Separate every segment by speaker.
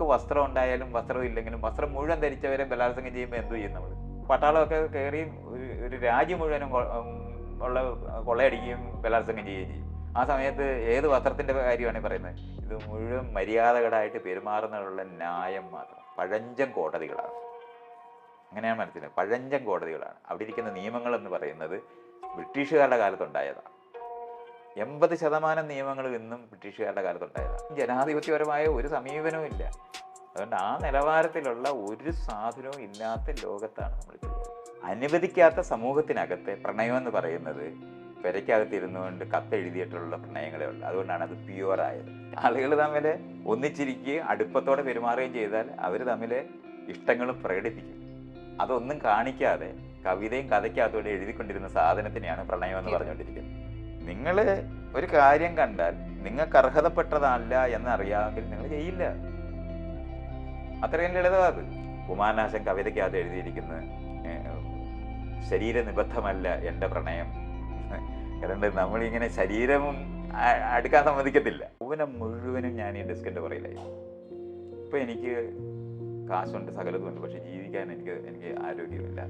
Speaker 1: നമുക്ക് വസ്ത്രം ഉണ്ടായാലും വസ്ത്രം ഇല്ലെങ്കിലും വസ്ത്രം മുഴുവൻ ധരിച്ചവരെ ബലാത്സംഗം ചെയ്യുമ്പോൾ എന്തു ചെയ്യും നമ്മൾ? പട്ടാളമൊക്കെ കയറി ഒരു രാജ്യം മുഴുവനും ഉള്ള കൊള്ളയടിക്കുകയും ബലാത്സംഗം ചെയ്യുകയും ചെയ്യും. ആ സമയത്ത് ഏത് വസ്ത്രത്തിൻ്റെ കാര്യമാണ് പറയുന്നത്? ഇത് മുഴുവൻ മര്യാദകളായിട്ട് പെരുമാറുന്നതിനുള്ള ന്യായം മാത്രം. പഴഞ്ചൻ കോടതികളാണ്. അങ്ങനെയാണ് മനസ്സിലായത്. പഴഞ്ചൻ കോടതികളാണ്. അവിടെ ഇരിക്കുന്ന നിയമങ്ങളെന്ന് പറയുന്നത് ബ്രിട്ടീഷുകാരുടെ കാലത്തുണ്ടായതാണ്. 80% നിയമങ്ങളും ഇന്നും ബ്രിട്ടീഷുകാരുടെ കാലത്തുണ്ടായതാണ്. ജനാധിപത്യപരമായ ഒരു സമീപനവും ഇല്ല. അതുകൊണ്ട് ആ നിലവാരത്തിലുള്ള ഒരു സാധനവും ഇല്ലാത്ത ലോകത്താണ് നമ്മളിപ്പോൾ. അനുവദിക്കാത്ത സമൂഹത്തിനകത്ത് പ്രണയം എന്ന് പറയുന്നത് പെരയ്ക്കകത്തിരുന്നുകൊണ്ട് കത്തെഴുതിയിട്ടുള്ള പ്രണയങ്ങളേ ഉള്ളൂ. അതുകൊണ്ടാണ് അത് പ്യുവറായത്. ആളുകൾ തമ്മിൽ ഒന്നിച്ചിരിക്കുകയും അടുപ്പത്തോടെ പെരുമാറുകയും ചെയ്താൽ അവർ തമ്മിൽ ഇഷ്ടങ്ങളും പ്രകടിപ്പിക്കും. അതൊന്നും കാണിക്കാതെ കവിതയും കഥയ്ക്കകത്തോടെ എഴുതിക്കൊണ്ടിരുന്ന സാധനത്തിനെയാണ് പ്രണയം എന്ന് പറഞ്ഞുകൊണ്ടിരിക്കുന്നത്. നിങ്ങൾ ഒരു കാര്യം കണ്ടാൽ നിങ്ങൾക്ക് അർഹതപ്പെട്ടതല്ല എന്നറിയാമെങ്കിൽ നിങ്ങൾ ചെയ്യില്ല. അത്രയും ലളിതമാത്. കുമാരനാശൻ കവിതയ്ക്കകത്ത് എഴുതിയിരിക്കുന്നത് ശരീരനിബദ്ധമല്ല എൻ്റെ പ്രണയം. കാരണം നമ്മളിങ്ങനെ ശരീരവും അടുക്കാൻ സമ്മതിക്കത്തില്ല. പൂവനം മുഴുവനും ഞാൻ ഈ ഡെസ്കിൻ്റെ പുറകിലായി. ഇപ്പം എനിക്ക് കാശുണ്ട്, സകലതുമുണ്ട്, പക്ഷെ ജീവിക്കാൻ എനിക്ക് ആരോഗ്യമില്ല.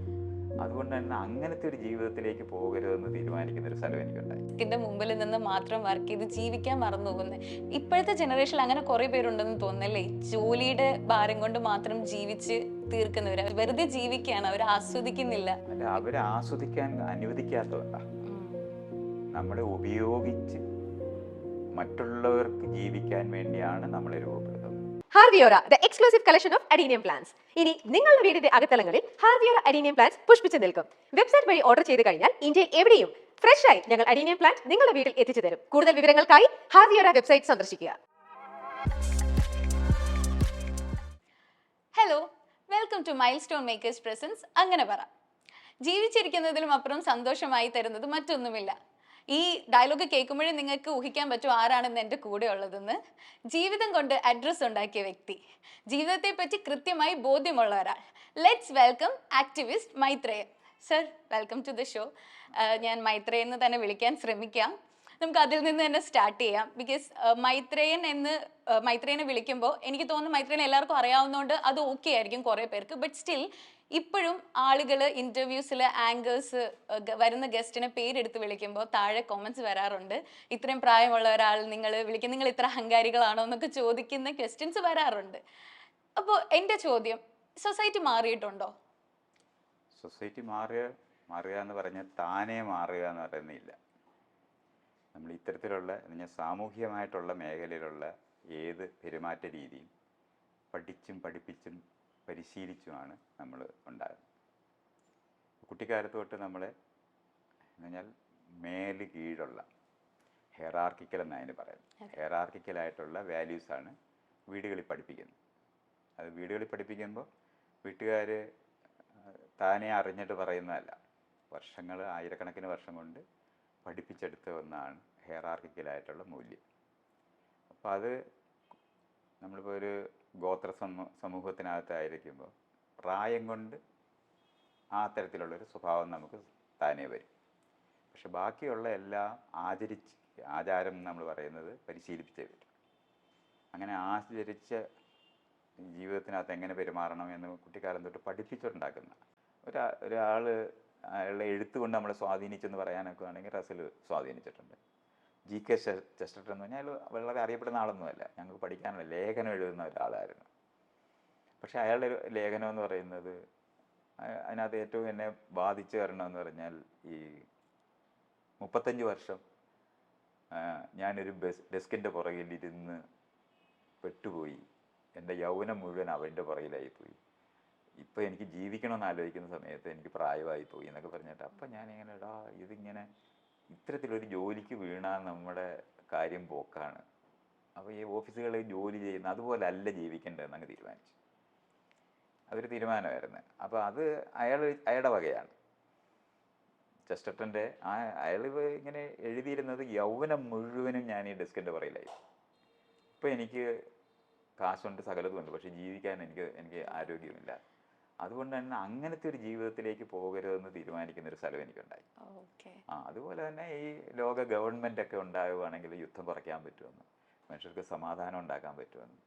Speaker 1: അതുകൊണ്ട് തന്നെ അങ്ങനത്തെ ഒരു ജീവിതത്തിലേക്ക് പോകരുതെന്ന് തീരുമാനിക്കുന്ന ഒരു സ്ഥലം എനിക്കുണ്ടായി.
Speaker 2: ഇതിന്റെ മുമ്പിൽ നിന്ന് മാത്രം വർക്ക് ചെയ്ത് ജീവിക്കാൻ മറന്നു പോകുന്നത് ഇപ്പോഴത്തെ ജനറേഷനിൽ അങ്ങനെ കുറെ പേരുണ്ടെന്ന് തോന്നുന്നല്ലേ? ജോലിയുടെ ഭാരം കൊണ്ട് മാത്രം ജീവിച്ച് തീർക്കുന്നവർ വെറുതെ ജീവിക്കുകയാണ്, അവർ ആസ്വദിക്കുന്നില്ല.
Speaker 1: അല്ല, അവരെ ആസ്വദിക്കാൻ അനുവദിക്കാത്തതുകൊണ്ടാണ്. നമ്മളെ ഉപയോഗിച്ച് മറ്റുള്ളവർക്ക് ജീവിക്കാൻ വേണ്ടിയാണ് നമ്മളെ രൂപപ്പെടുന്നത്.
Speaker 3: ഹാർവിയോറ, the exclusive collection of adenium plants. ഇനി നിങ്ങളുടെ വീടിന്റെ അകത്തളങ്ങളിൽ ഹാർവിയോറ adenium plants പുഷ്പിച്ചു നിൽക്കും. വെബ്സൈറ്റ് വഴി ഓർഡർ ചെയ്ത് കഴിഞ്ഞാൽ ഇന്ത്യയിൽ എവിടെയും ഫ്രഷ് ആയി ഞങ്ങൾ adenium plant നിങ്ങളുടെ വീട്ടിൽ എത്തിച്ചു തരും. കൂടുതൽ വിവരങ്ങൾക്കായി ഹാർവിയോറ വെബ്സൈറ്റ് സന്ദർശിക്കുക.
Speaker 2: Hello, welcome to milestone makers presents. അങ്ങനെ പറ. ജീവിച്ചിരിക്കുന്നതിലും അപ്പുറം സന്തോഷമായി തരുന്നത് മറ്റൊന്നുമില്ല. ഈ ഡയലോഗ് കേൾക്കുമ്പോഴേ നിങ്ങൾക്ക് ഊഹിക്കാൻ പറ്റും ആരാണെന്ന് എൻ്റെ കൂടെ ഉള്ളതെന്ന്. ജീവിതം കൊണ്ട് അഡ്രസ്സ് ഉണ്ടാക്കിയ വ്യക്തി, ജീവിതത്തെ പറ്റി കൃത്യമായി ബോധ്യമുള്ള ഒരാൾ. Let's welcome activist Maitreyan sir. Welcome to the show. ഞാൻ മൈത്രേയൻ എന്ന് തന്നെ വിളിക്കാൻ ശ്രമിക്കാം. നമുക്ക് അതിൽ നിന്ന് തന്നെ സ്റ്റാർട്ട് ചെയ്യാം. ബിക്കോസ് മൈത്രേയനെ വിളിക്കുമ്പോൾ എനിക്ക് തോന്നുന്നു മൈത്രേയനെ എല്ലാവർക്കും അറിയാവുന്നതുകൊണ്ട് അത് ഓക്കെ ആയിരിക്കും കുറേ പേർക്ക്. ബട്ട് സ്റ്റിൽ ഇപ്പോഴും ആളുകൾ ഇൻ്റർവ്യൂസിൽ ആങ്കേഴ്സ് വരുന്ന ഗസ്റ്റിനെ പേരെടുത്ത് വിളിക്കുമ്പോൾ താഴെ കോമൻസ് വരാറുണ്ട്. ഇത്രയും പ്രായമുള്ള ഒരാൾ നിങ്ങൾ ഇത്ര അഹങ്കാരികളാണോ എന്നൊക്കെ ചോദിക്കുന്ന ക്വസ്റ്റ്യൻസ് വരാറുണ്ട്. അപ്പോൾ എൻ്റെ ചോദ്യം, സൊസൈറ്റി മാറിയിട്ടുണ്ടോ?
Speaker 1: സൊസൈറ്റി മാറുക എന്ന് പറഞ്ഞാൽ താനേ മാറുക എന്ന് പറയുന്നില്ല. നമ്മൾ ഇത്തരത്തിലുള്ള സാമൂഹികമായിട്ടുള്ള മേഖലയിലുള്ള ഏത് പെരുമാറ്റ രീതിയും പഠിപ്പിച്ചും പരിശീലിച്ചുമാണ് നമ്മൾ ഉണ്ടാകുന്നത്. കുട്ടിക്കാലത്ത് തൊട്ട് നമ്മളെ മേല് കീഴുള്ള ഹെറാർക്കിക്കൽ എന്നതിന് പറയുന്നത്. ഹെറാർക്കിക്കലായിട്ടുള്ള വാല്യൂസാണ് വീടുകളിൽ പഠിപ്പിക്കുന്നത്. അത് വീടുകളിൽ പഠിപ്പിക്കുമ്പോൾ വീട്ടുകാർ താനേ അറിഞ്ഞിട്ട് പറയുന്നതല്ല. ആയിരക്കണക്കിന് വർഷം കൊണ്ട് പഠിപ്പിച്ചെടുത്ത ഒന്നാണ് ഹെറാർക്കിക്കലായിട്ടുള്ള മൂല്യം. അപ്പോൾ അത് നമ്മളിപ്പോൾ ഒരു ഗോത്ര സമൂഹത്തിനകത്തായിരിക്കുമ്പോൾ പ്രായം കൊണ്ട് ആ തരത്തിലുള്ളൊരു സ്വഭാവം നമുക്ക് താനേ വരും. പക്ഷെ ബാക്കിയുള്ള എല്ലാം ആചാരം നമ്മൾ പറയുന്നത് പരിശീലിപ്പിച്ചേ പറ്റും. അങ്ങനെ ആചരിച്ച ജീവിതത്തിനകത്ത് എങ്ങനെ പെരുമാറണം എന്ന് കുട്ടിക്കാലം തൊട്ട് പഠിപ്പിച്ചുണ്ടാക്കുന്ന ഒരാൾ അയാളുടെ എഴുത്തുകൊണ്ട് നമ്മളെ സ്വാധീനിച്ചെന്ന് പറയാനൊക്കെ ആണെങ്കിൽ റസൽ സ്വാധീനിച്ചിട്ടുണ്ട്. G.K. ചെസ്റ്റർട്ടൺ എന്ന് പറഞ്ഞാൽ വളരെ അറിയപ്പെടുന്ന ആളൊന്നുമല്ല. ഞങ്ങൾക്ക് പഠിക്കാനുള്ള ലേഖനം എഴുതുന്ന ഒരാളായിരുന്നു. പക്ഷെ അയാളുടെ ഒരു ലേഖനം എന്ന് പറയുന്നത് അതിനകത്ത് ഏറ്റവും എന്നെ ബാധിച്ചു വരണമെന്ന് പറഞ്ഞാൽ ഈ 35 വർഷം ഞാനൊരു ഡെസ്കിൻ്റെ പുറകിലിരുന്ന് പെട്ടുപോയി. എൻ്റെ യൗവനം മുഴുവൻ അവൻ്റെ പുറകിലായിപ്പോയി. ഇപ്പോൾ എനിക്ക് ജീവിക്കണമെന്ന് ആലോചിക്കുന്ന സമയത്ത് എനിക്ക് പ്രായമായിപ്പോയി എന്നൊക്കെ പറഞ്ഞിട്ട് അപ്പം ഞാനിങ്ങനെ ഇതിങ്ങനെ ഇത്തരത്തിലൊരു ജോലിക്ക് വീണാൽ നമ്മുടെ കാര്യം പോക്കാണ്. അപ്പോൾ ഈ ഓഫീസുകളിൽ ജോലി ചെയ്യുന്ന അതുപോലെ അല്ല ജീവിക്കേണ്ടതെന്ന് അങ്ങ് തീരുമാനിച്ചു. അതൊരു തീരുമാനമായിരുന്നു. അപ്പോൾ അത് അയാളുടെ വകയാണ്. ചെസ്റ്റർട്ടൻ്റെ അയാൾ ഇങ്ങനെ എഴുതിയിരുന്നത് യൗവനം മുഴുവനും ഞാൻ ഈ ഡെസ്കിൻ്റെ പുറകിലായി. ഇപ്പോൾ എനിക്ക് കാശുണ്ട്, സകലതുമുണ്ട്, പക്ഷെ ജീവിക്കാൻ എനിക്ക് ആരോഗ്യമില്ല. അതുകൊണ്ട് തന്നെ അങ്ങനത്തെ ഒരു ജീവിതത്തിലേക്ക് പോകരുതെന്ന് തീരുമാനിക്കുന്ന ഒരു സ്ഥലം എനിക്കുണ്ടായി. അതുപോലെ തന്നെ ഈ ലോക ഗവൺമെൻറ് ഒക്കെ ഉണ്ടാവുകയാണെങ്കിൽ യുദ്ധം കുറയ്ക്കാൻ പറ്റുമെന്ന്, മനുഷ്യർക്ക് സമാധാനം ഉണ്ടാക്കാൻ പറ്റുമെന്ന്,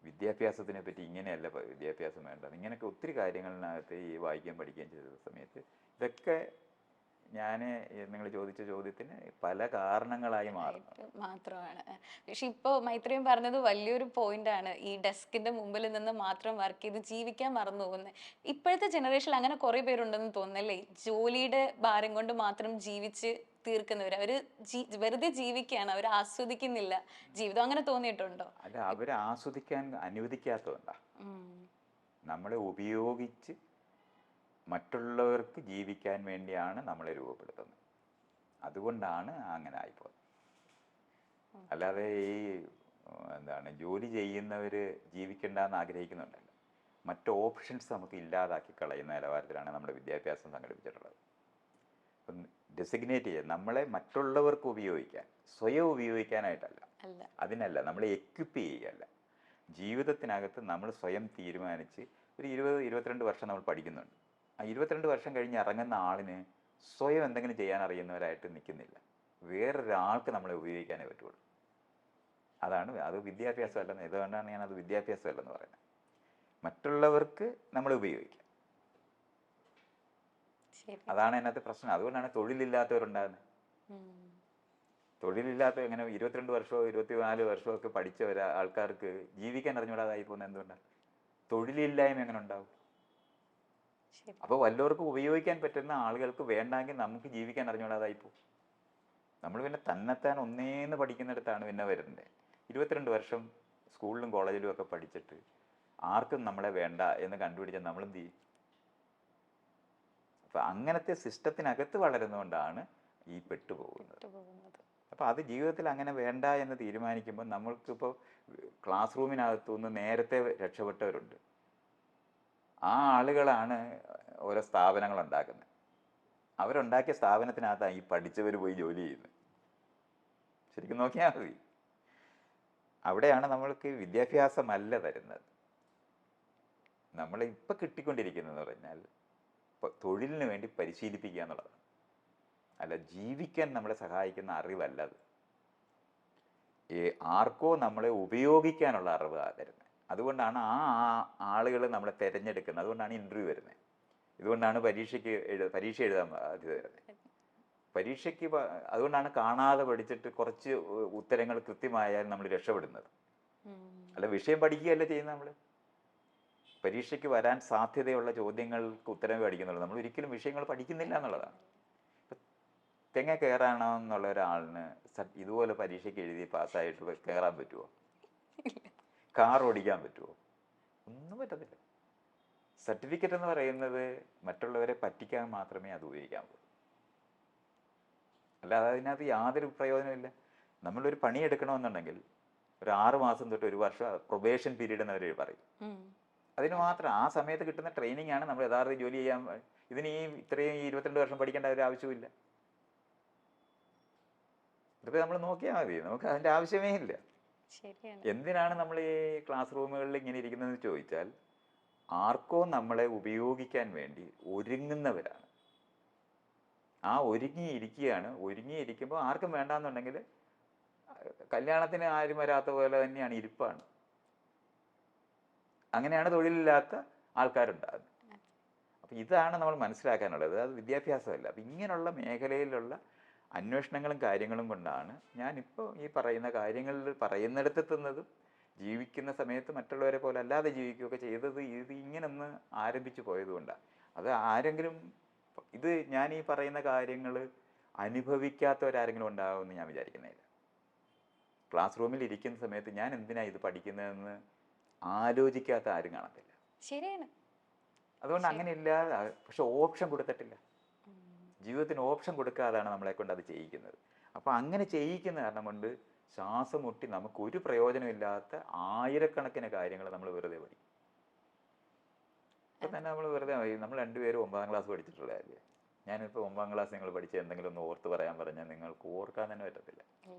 Speaker 1: വിദ്യാഭ്യാസത്തിനെ പറ്റി ഇങ്ങനെയല്ല വിദ്യാഭ്യാസം വേണ്ടത്, ഇങ്ങനെയൊക്കെ ഒത്തിരി കാര്യങ്ങളിനകത്ത് ഈ വായിക്കുകയും പഠിക്കുകയും ചെയ്ത സമയത്ത് ഇതൊക്കെ ഞാൻ നിങ്ങൾ ചോദിച്ച ചോദ്യത്തിന് പല കാരണങ്ങളായി മാറുന്നു
Speaker 2: മാത്രമാണ്. പക്ഷെ ഇപ്പൊ മൈത്രേയൻ പറഞ്ഞത് വലിയൊരു പോയിന്റ് ആണ്, ഈ ഡെസ്കിന്റെ മുമ്പിൽ നിന്ന് മാത്രം വർക്ക് ചെയ്ത് ജീവിക്കാൻ മറന്നു പോകുന്നത്. ഇപ്പോഴത്തെ ജനറേഷനിൽ അങ്ങനെ കുറെ പേരുണ്ടെന്ന് തോന്നുന്നല്ലേ, ജോലിയുടെ ഭാരം കൊണ്ട് മാത്രം ജീവിച്ച് തീർക്കുന്നവർ. അവര് വെറുതെ ജീവിക്കുകയാണ്, അവർ ആസ്വദിക്കുന്നില്ല ജീവിതം. അങ്ങനെ തോന്നിയിട്ടുണ്ടോ?
Speaker 1: അല്ല, അവരെ ആസ്വദിക്കാൻ അനുവദിക്കാത്തതുകൊണ്ടാ. നമ്മളെ ഉപയോഗിച്ച് മറ്റുള്ളവർക്ക് ജീവിക്കാൻ വേണ്ടിയാണ് നമ്മളെ രൂപപ്പെടുത്തുന്നത്. അതുകൊണ്ടാണ് അങ്ങനെ ആയിപ്പോയത്. അല്ലാതെ ഈ എന്താണ് ജോലി ചെയ്യുന്നവർ ജീവിക്കണ്ടെന്ന് ആഗ്രഹിക്കുന്നുണ്ടല്ലോ, മറ്റ് ഓപ്ഷൻസ് നമുക്ക് ഇല്ലാതാക്കി കളയുന്ന നിലവാരത്തിലാണ് നമ്മുടെ വിദ്യാഭ്യാസം സംഘടിപ്പിച്ചിട്ടുള്ളത്. അപ്പം ഡെസിഗ്നേറ്റ് ചെയ്യുക, നമ്മളെ മറ്റുള്ളവർക്ക് ഉപയോഗിക്കാൻ, സ്വയം ഉപയോഗിക്കാനായിട്ടല്ല, അതിനല്ല, നമ്മളെ എക്വിപ്പ് ചെയ്യുകയല്ല. ജീവിതത്തിനകത്ത് നമ്മൾ സ്വയം തീരുമാനിച്ച് ഒരു 20-22 വർഷം നമ്മൾ പഠിക്കുന്നുണ്ട്. ആ 22 വർഷം കഴിഞ്ഞ് ഇറങ്ങുന്ന ആളിന് സ്വയം എന്തെങ്കിലും ചെയ്യാൻ അറിയുന്നവരായിട്ട് നിൽക്കുന്നില്ല. വേറൊരാൾക്ക് നമ്മളെ ഉപയോഗിക്കാനേ പറ്റുള്ളൂ. അത് വിദ്യാഭ്യാസമല്ലെന്ന്. ഇതുകൊണ്ടാണ് ഞാനത് വിദ്യാഭ്യാസമല്ലെന്ന് പറയുന്നത്. മറ്റുള്ളവർക്ക് നമ്മൾ ഉപയോഗിക്കാം, അതാണ് അതിനകത്ത് പ്രശ്നം. അതുകൊണ്ടാണ് തൊഴിലില്ലാത്തവരുണ്ടാകുന്നത്. തൊഴിലില്ലാത്ത എങ്ങനെ 22 വർഷമോ 24 വർഷമോ ഒക്കെ പഠിച്ച ആൾക്കാർക്ക് ജീവിക്കാൻ അറിഞ്ഞുകൂടാതായി പോകുന്നത് എന്തുകൊണ്ടാണ്? തൊഴിലില്ലായ്മ എങ്ങനെ ഉണ്ടാവും? അപ്പോൾ വല്ലവർക്കും ഉപയോഗിക്കാൻ പറ്റുന്ന ആളുകൾക്ക് വേണ്ടെങ്കിൽ നമുക്ക് ജീവിക്കാൻ അറിഞ്ഞുകൂടാതായി പോകും. നമ്മൾ പിന്നെ തന്നെത്താൻ ഒന്നേന്ന് പഠിക്കുന്നിടത്താണ് പിന്നെ വരുന്നത്. 22 വർഷം സ്കൂളിലും കോളേജിലും ഒക്കെ പഠിച്ചിട്ട് ആർക്കും നമ്മളെ വേണ്ട എന്ന് കണ്ടുപിടിച്ചാൽ നമ്മളെന്ത് ചെയ്യും? അപ്പം അങ്ങനത്തെ സിസ്റ്റത്തിനകത്ത് വളരുന്നതുകൊണ്ടാണ് ഈ പെട്ടുപോകുന്നത്. അപ്പോൾ അത് ജീവിതത്തിൽ അങ്ങനെ വേണ്ട എന്ന് തീരുമാനിക്കുമ്പോൾ നമ്മൾക്കിപ്പോൾ ക്ലാസ് റൂമിനകത്തുനിന്ന് നേരത്തെ രക്ഷപ്പെട്ടവരുണ്ട്. ആ ആളുകളാണ് ഓരോ സ്ഥാപനങ്ങൾ ഉണ്ടാക്കുന്നത്. അവരുണ്ടാക്കിയ സ്ഥാപനത്തിനകത്താണ് ഈ പഠിച്ചവർ പോയി ജോലി ചെയ്യുന്നത്. ശരിക്കും നോക്കിയാൽ മതി. അവിടെയാണ് നമ്മൾക്ക് വിദ്യാഭ്യാസമല്ല തരുന്നത്. നമ്മളിപ്പോൾ കിട്ടിക്കൊണ്ടിരിക്കുന്നതെന്ന് പറഞ്ഞാൽ തൊഴിലിന് വേണ്ടി പരിശീലിപ്പിക്കുക എന്നുള്ളതാണ്. അല്ല, ജീവിക്കാൻ നമ്മളെ സഹായിക്കുന്ന അറിവല്ല അത്. ആർക്കോ നമ്മളെ ഉപയോഗിക്കാനുള്ള അറിവ് തരുന്നത്. അതുകൊണ്ടാണ് ആ ആളുകൾ നമ്മളെ തിരഞ്ഞെടുക്കുന്നത്. അതുകൊണ്ടാണ് ഇൻ്റർവ്യൂ വരുന്നത്. ഇതുകൊണ്ടാണ് പരീക്ഷ എഴുതാൻ ബാധ്യത വരുന്നത്. പരീക്ഷയ്ക്ക് അതുകൊണ്ടാണ് കാണാതെ പഠിച്ചിട്ട് കുറച്ച് ഉത്തരങ്ങൾ കൃത്യമായാൽ നമ്മൾ രക്ഷപ്പെടുന്നത്. അല്ല, വിഷയം പഠിക്കുകയല്ല ചെയ്യുന്നത്. നമ്മൾ പരീക്ഷയ്ക്ക് വരാൻ സാധ്യതയുള്ള ചോദ്യങ്ങൾക്ക് ഉത്തരം പഠിക്കുന്നുള്ളൂ. നമ്മൾ ഒരിക്കലും വിഷയങ്ങൾ പഠിക്കുന്നില്ല എന്നുള്ളതാണ്. തെങ്ങ കയറാണെന്നുള്ള ഒരാളിന് ഇതുപോലെ പരീക്ഷയ്ക്ക് എഴുതി പാസ്സായിട്ട് കയറാൻ പറ്റുമോ? കാർ ഓടിക്കാൻ പറ്റുമോ? ഒന്നും പറ്റത്തില്ല. സർട്ടിഫിക്കറ്റ് എന്ന് പറയുന്നത് മറ്റുള്ളവരെ പറ്റിക്കാൻ മാത്രമേ അത് ഉപയോഗിക്കാൻ പറ്റൂ. അല്ലാതെ അതിനകത്ത് യാതൊരു പ്രയോജനമില്ല. നമ്മളൊരു പണി എടുക്കണമെന്നുണ്ടെങ്കിൽ ഒരു 6 മാസം തൊട്ട് 1 വർഷം പ്രൊബേഷൻ പീരീഡ് എന്ന് അവർ പറയും. അതിന് മാത്രം ആ സമയത്ത് കിട്ടുന്ന ട്രെയിനിങ് ആണ് നമ്മൾ യഥാർത്ഥ ജോലി ചെയ്യാൻ. ഇതിന് ഇത്രയും 22 വർഷം പഠിക്കേണ്ട ഒരു ആവശ്യമില്ല. ഇതൊക്കെ നമ്മൾ നോക്കിയാൽ മതി. നമുക്ക് അതിൻ്റെ ആവശ്യമേ ഇല്ല. എന്തിനാണ് നമ്മൾ ഈ ക്ലാസ് റൂമുകളിൽ ഇങ്ങനെ ഇരിക്കുന്നതെന്ന് ചോദിച്ചാൽ, ആർക്കോ നമ്മളെ ഉപയോഗിക്കാൻ വേണ്ടി ഒരുങ്ങുന്നവരാണ്. ആ ഒരുങ്ങിയിരിക്കുമ്പോൾ ആർക്കും വേണ്ടാന്നുണ്ടെങ്കിൽ കല്യാണത്തിന് ആരും വരാത്ത പോലെ തന്നെയാണ് ഇരിപ്പാണ്. അങ്ങനെയാണ് തൊഴിലില്ലാത്ത ആൾക്കാരുണ്ടാകുന്നത്. അപ്പം ഇതാണ് നമ്മൾ മനസ്സിലാക്കാനുള്ളത്. അത് വിദ്യാഭ്യാസമല്ല. അപ്പം ഇങ്ങനെയുള്ള മേഖലയിലുള്ള അന്വേഷണങ്ങളും കാര്യങ്ങളും കൊണ്ടാണ് ഞാനിപ്പോൾ ഈ പറയുന്ന കാര്യങ്ങളിൽ പറയുന്നിടത്തെത്തുന്നതും ജീവിക്കുന്ന സമയത്ത് മറ്റുള്ളവരെ പോലെ അല്ലാതെ ജീവിക്കുകയൊക്കെ ചെയ്തത് ഇത് ഇങ്ങനൊന്ന് ആരംഭിച്ചു പോയതുകൊണ്ടാണ്. അത് ആരെങ്കിലും ഇത് ഞാൻ ഈ പറയുന്ന കാര്യങ്ങൾ അനുഭവിക്കാത്തവരാരെങ്കിലും ഉണ്ടാകുമെന്ന് ഞാൻ വിചാരിക്കുന്നില്ല. ക്ലാസ് റൂമിൽ ഇരിക്കുന്ന സമയത്ത് ഞാൻ എന്തിനാണ് ഇത് പഠിക്കുന്നതെന്ന് ആലോചിക്കാത്ത ആരും കാണത്തില്ല.
Speaker 2: ശരിയാണ്.
Speaker 1: അതുകൊണ്ട് അങ്ങനെയില്ല. പക്ഷെ ഓപ്ഷൻ കൊടുത്തിട്ടില്ല. ജീവിതത്തിന് ഓപ്ഷൻ കൊടുക്കാതാണ് നമ്മളെ കൊണ്ട് അത് ചെയ്യിക്കുന്നത്. അപ്പോൾ അങ്ങനെ ചെയ്യിക്കുന്ന കാരണം കൊണ്ട് ശ്വാസം മുട്ടി നമുക്ക് ഒരു പ്രയോജനമില്ലാത്ത ആയിരക്കണക്കിന് കാര്യങ്ങൾ നമ്മൾ വെറുതെ പഠിക്കും. ഇപ്പം തന്നെ നമ്മൾ വെറുതെ നമ്മൾ 2 പേരും 9ാം ക്ലാസ് പഠിച്ചിട്ടുള്ളതല്ലേ. ഞാനിപ്പോൾ 9ാം ക്ലാസ് നിങ്ങൾ പഠിച്ച എന്തെങ്കിലും ഒന്ന് ഓർത്ത് പറയാൻ പറഞ്ഞാൽ നിങ്ങൾക്ക് ഓർക്കാൻ തന്നെ പറ്റത്തില്ല.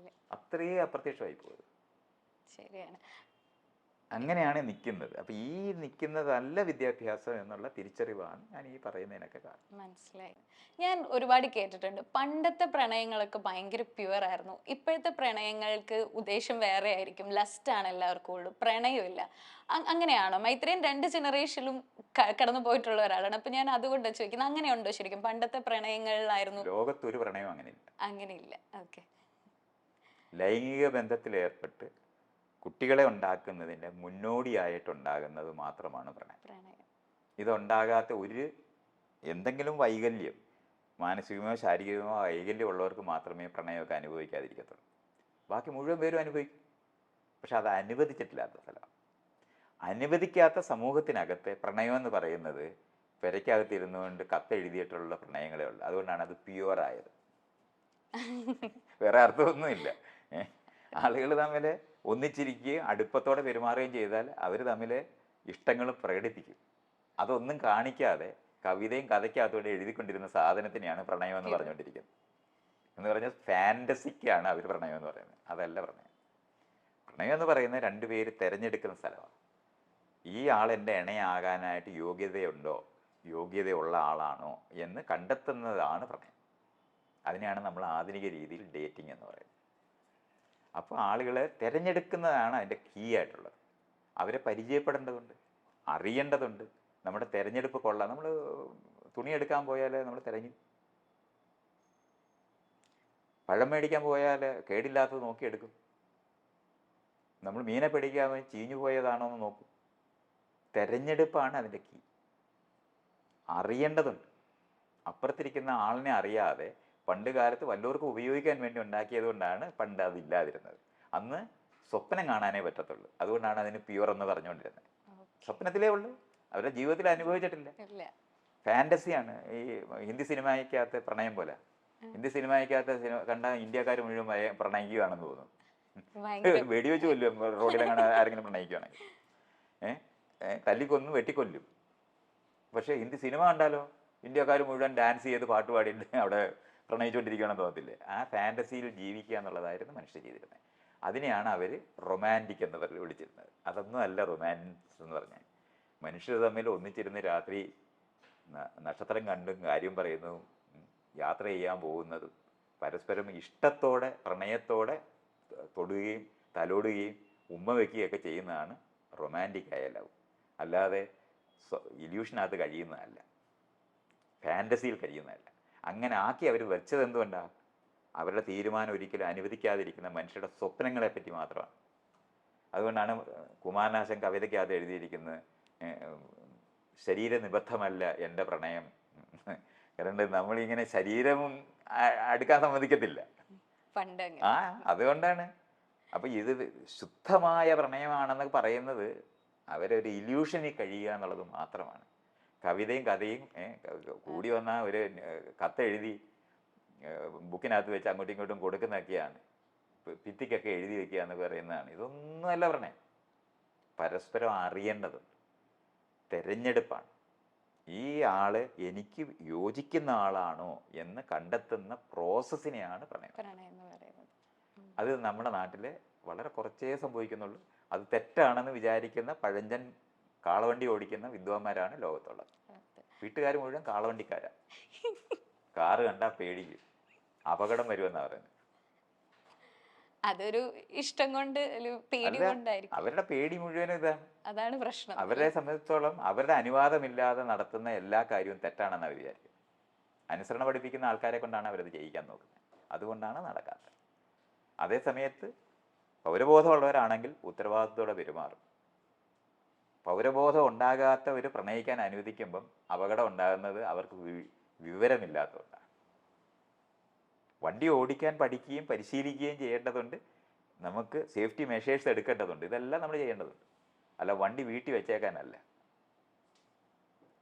Speaker 1: അത്രയേ അപ്രത്യക്ഷമായി പോയത്.
Speaker 2: ശരിയാണ്.
Speaker 1: അങ്ങനെയാണ് നിൽക്കുന്നത്. അപ്പം ഈ നിൽക്കുന്നതല്ല വിദ്യാഭ്യാസം എന്നുള്ള തിരിച്ചറിവാണ് ഞാൻ ഈ പറയുന്നതിനൊക്കെ കാരണം.
Speaker 2: മനസ്സിലായി. ഞാൻ ഒരുപാട് കേട്ടിട്ടുണ്ട് പണ്ടത്തെ പ്രണയങ്ങളൊക്കെ ഭയങ്കര പ്യുവർ ആയിരുന്നു. ഇപ്പോഴത്തെ പ്രണയങ്ങൾക്ക് ഉദ്ദേശം വേറെ ആയിരിക്കും. ലസ്റ്റ് ആണ് എല്ലാവർക്കും ഉള്ളൂ, പ്രണയമില്ല. അങ്ങനെയാണോ? മൈത്രേയൻ 2 ജനറേഷനിലും കടന്നു പോയിട്ടുള്ള ഒരാളാണ്. അപ്പൊ ഞാൻ അതുകൊണ്ട് ചോദിക്കുന്നത്, അങ്ങനെയുണ്ടോ ശരിക്കും? പണ്ടത്തെ പ്രണയങ്ങളിലായിരുന്നു
Speaker 1: ലോകത്തൊരു പ്രണയം അങ്ങനെയില്ല.
Speaker 2: അങ്ങനെയില്ല? ഓക്കെ.
Speaker 1: ലൈംഗിക ബന്ധത്തിൽ ഏർപ്പെട്ട് കുട്ടികളെ ഉണ്ടാക്കുന്നതിൻ്റെ മുന്നോടിയായിട്ടുണ്ടാകുന്നത് മാത്രമാണ് പ്രണയം.
Speaker 2: പ്രണയം.
Speaker 1: ഇതുണ്ടാകാത്ത ഒരു എന്തെങ്കിലും വൈകല്യം, മാനസികമോ ശാരീരികമോ വൈകല്യം ഉള്ളവർക്ക് മാത്രമേ പ്രണയമൊക്കെ അനുഭവിക്കാതിരിക്കത്തുള്ളൂ. ബാക്കി മുഴുവൻ പേരും അനുഭവിക്കും. പക്ഷെ അത് അനുവദിച്ചിട്ടില്ലാത്ത സ്ഥലമാണ്. അനുവദിക്കാത്ത സമൂഹത്തിനകത്തെ പ്രണയം എന്ന് പറയുന്നത് പെരയ്ക്കകത്ത് ഇരുന്നുകൊണ്ട് കത്തെഴുതിയിട്ടുള്ള പ്രണയങ്ങളേ ഉള്ളൂ. അതുകൊണ്ടാണ് അത് പ്യുവറായത്. വേറെ അർത്ഥമൊന്നുമില്ല. ആളുകൾ തമ്മിൽ ഒന്നിച്ചിരിക്കുകയും അടുപ്പത്തോടെ പെരുമാറുകയും ചെയ്താൽ അവർ തമ്മിൽ ഇഷ്ടങ്ങൾ പ്രകടിപ്പിക്കും. അതൊന്നും കാണിക്കാതെ കവിതയും കഥയ്ക്കകത്തോടെ എഴുതിക്കൊണ്ടിരുന്ന സാധനത്തിനെയാണ് പ്രണയം എന്ന് പറഞ്ഞുകൊണ്ടിരിക്കുന്നത്. എന്ന് പറഞ്ഞാൽ ഫാൻറ്റസിക്കാണ് അവർ പ്രണയം എന്ന് പറയുന്നത്. അതല്ല പ്രണയം. പ്രണയം എന്ന് പറയുന്നത് 2 പേര് തിരഞ്ഞെടുക്കുന്ന സ്ഥലമാണ്. ഈ ആൾ എൻ്റെ ഇണയാകാനായിട്ട് യോഗ്യതയുണ്ടോ, യോഗ്യതയുള്ള ആളാണോ എന്ന് കണ്ടെത്തുന്നതാണ് പ്രണയം. അതിനെയാണ് നമ്മൾ ആധുനിക രീതിയിൽ ഡേറ്റിംഗ് എന്ന് പറയുന്നത്. അപ്പോൾ ആളുകളെ തിരഞ്ഞെടുക്കുന്നതാണ് അതിൻ്റെ കീ ആയിട്ടുള്ളത്. അവരെ പരിചയപ്പെടേണ്ടതുണ്ട്, അറിയേണ്ടതുണ്ട്. നമ്മുടെ തിരഞ്ഞെടുപ്പ് കൊള്ളാം. നമ്മൾ തുണി എടുക്കാൻ പോയാൽ നമ്മൾ തിരഞ്ഞു, പഴം മേടിക്കാൻ പോയാൽ കേടില്ലാത്തത് നോക്കിയെടുക്കും. നമ്മൾ മീനെ പിടിക്കാൻ ചീഞ്ഞു പോയതാണോ എന്ന് നോക്കും. തിരഞ്ഞെടുപ്പാണ് അതിൻ്റെ കീ. അറിയേണ്ടതുണ്ട്. അപ്പുറത്തിരിക്കുന്ന ആളിനെ അറിയാതെ പണ്ട് കാലത്ത് വല്ലവർക്കും ഉപയോഗിക്കാൻ വേണ്ടി ഉണ്ടാക്കിയത് കൊണ്ടാണ് പണ്ട് അതില്ലാതിരുന്നത്. അന്ന് സ്വപ്നം കാണാനേ പറ്റത്തുള്ളൂ. അതുകൊണ്ടാണ് അതിന് പ്യുവർ എന്ന് പറഞ്ഞുകൊണ്ടിരുന്നത്. സ്വപ്നത്തിലേ ഉള്ളൂ, അവരുടെ ജീവിതത്തിൽ അനുഭവിച്ചിട്ടില്ല. ഫാൻറ്റസിയാണ്. ഈ ഹിന്ദി സിനിമയ്ക്കകത്ത് പ്രണയം പോലെ. ഹിന്ദി സിനിമയ്ക്കകത്ത് കണ്ട ഇന്ത്യക്കാർ മുഴുവൻ പ്രണയിക്കുകയാണെന്ന് തോന്നുന്നു. വെടിവെച്ച് കൊല്ലും റോഡിലെങ്ങനെ ആരെങ്കിലും പ്രണയിക്കുകയാണെങ്കിൽ. തല്ലിക്കൊന്നും വെട്ടിക്കൊല്ലും. പക്ഷേ ഹിന്ദി സിനിമ കണ്ടാലോ ഇന്ത്യക്കാർ മുഴുവൻ ഡാൻസ് ചെയ്ത് പാട്ട് പാടിയിട്ട് അവിടെ പ്രണയിച്ചുകൊണ്ടിരിക്കുകയാണെന്ന് തോന്നത്തില്ലേ? ആ ഫാൻറ്റസിയിൽ ജീവിക്കുക എന്നുള്ളതായിരുന്നു മനുഷ്യർ ചെയ്തിരുന്നത്. അതിനെയാണ് അവർ റൊമാൻറ്റിക് എന്ന് വിളിച്ചിരുന്നത്. അതൊന്നും അല്ല റൊമാൻസ് എന്ന് പറഞ്ഞാൽ. മനുഷ്യർ തമ്മിൽ ഒന്നിച്ചിരുന്ന് രാത്രി നക്ഷത്രം കണ്ടും കാര്യം പറയുന്നതും യാത്ര ചെയ്യാൻ പോകുന്നതും പരസ്പരം ഇഷ്ടത്തോടെ പ്രണയത്തോടെ തൊടുകയും തലോടുകയും ഉമ്മ വയ്ക്കുകയൊക്കെ ചെയ്യുന്നതാണ് റൊമാൻറ്റിക് ആയ ലവ്. അല്ലാതെ ഇല്യൂഷനകത്ത് കഴിയുന്നതല്ല, ഫാൻറ്റസിയിൽ കഴിയുന്നതല്ല. അങ്ങനെ ആക്കി അവർ വെച്ചത് എന്തുകൊണ്ടാണ്? അവരുടെ തീരുമാനം ഒരിക്കലും അനുവദിക്കാതിരിക്കുന്ന മനുഷ്യരുടെ സ്വപ്നങ്ങളെ പറ്റി മാത്രമാണ്. അതുകൊണ്ടാണ് കുമാരനാശൻ കവിതയ്ക്കകത്ത് എഴുതിയിരിക്കുന്നത് ശരീരനിബദ്ധമല്ല എൻ്റെ പ്രണയം. കാരണം നമ്മളിങ്ങനെ ശരീരവും അടുക്കാൻ സമ്മതിക്കത്തില്ല. അതുകൊണ്ടാണ്. അപ്പം ഇത് ശുദ്ധമായ പ്രണയമാണെന്ന് പറയുന്നത് അവരൊരു ഇല്യൂഷനിൽ കഴിയുക എന്നുള്ളത് മാത്രമാണ്. കവിതയും കഥയും കൂടി വന്ന ഒരു കത്തെഴുതി ബുക്കിനകത്ത് വെച്ച് അങ്ങോട്ടും ഇങ്ങോട്ടും കൊടുക്കുന്നതൊക്കെയാണ്. ഭിത്തിക്കൊക്കെ എഴുതി വെക്കുക എന്ന് പറയുന്നതാണ്. ഇതൊന്നുമല്ല പ്രണയം. പരസ്പരം അറിയേണ്ടതുണ്ട്. തിരഞ്ഞെടുപ്പാണ്. ഈ ആള് എനിക്ക് യോജിക്കുന്ന ആളാണോ എന്ന് കണ്ടെത്തുന്ന പ്രോസസ്സിനെയാണ് പ്രണയം. അത് നമ്മുടെ നാട്ടിൽ വളരെ കുറച്ചേ സംഭവിക്കുന്നുള്ളൂ. അത് തെറ്റാണെന്ന് വിചാരിക്കുന്ന പഴഞ്ചൻ കാളവണ്ടി ഓടിക്കുന്ന വിദ്വാന്മാരാണ് ലോകത്തുള്ളത്. വീട്ടുകാർ മുഴുവൻ കാളവണ്ടിക്കാരാ. കാറ് കണ്ടാൽ പേടിക്കും, അപകടം വരുമെന്നാ പറയുന്നത്.
Speaker 2: അതൊരു ഇഷ്ടം കൊണ്ട് പേടി കൊണ്ടായിരിക്കും.
Speaker 1: അവരുടെ പേടി മുഴുവൻ ഇതാണ്.
Speaker 2: അതാണ് പ്രശ്നം.
Speaker 1: അവരെ സംബന്ധിച്ചിടത്തോളം അവരുടെ അനുവാദമില്ലാതെ നടത്തുന്ന എല്ലാ കാര്യവും തെറ്റാണെന്ന് അവർ വിചാരിക്കും. അനുസരണ പഠിപ്പിക്കുന്ന ആൾക്കാരെ കൊണ്ടാണ് അവരത് ചെയ്യിക്കാൻ നോക്കുന്നത്. അതുകൊണ്ടാണ് നടക്കാത്തത്. അതേ സമയത്ത് പൗരബോധമുള്ളവരാണെങ്കിൽ ഉത്തരവാദിത്തത്തോടെ പെരുമാറും. പൗരബോധം ഉണ്ടാകാത്തവർ പ്രണയിക്കാൻ അനുവദിക്കുമ്പം അപകടം ഉണ്ടാകുന്നത് അവർക്ക് വിവരമില്ലാത്തതുകൊണ്ടാണ്. വണ്ടി ഓടിക്കാൻ പഠിക്കുകയും പരിശീലിക്കുകയും ചെയ്യേണ്ടതുണ്ട്. നമുക്ക് സേഫ്റ്റി മെഷേഴ്സ് എടുക്കേണ്ടതുണ്ട്. ഇതെല്ലാം നമ്മൾ ചെയ്യേണ്ടതുണ്ട്. അല്ല വണ്ടി വീട്ടിൽ വെച്ചേക്കാനല്ല,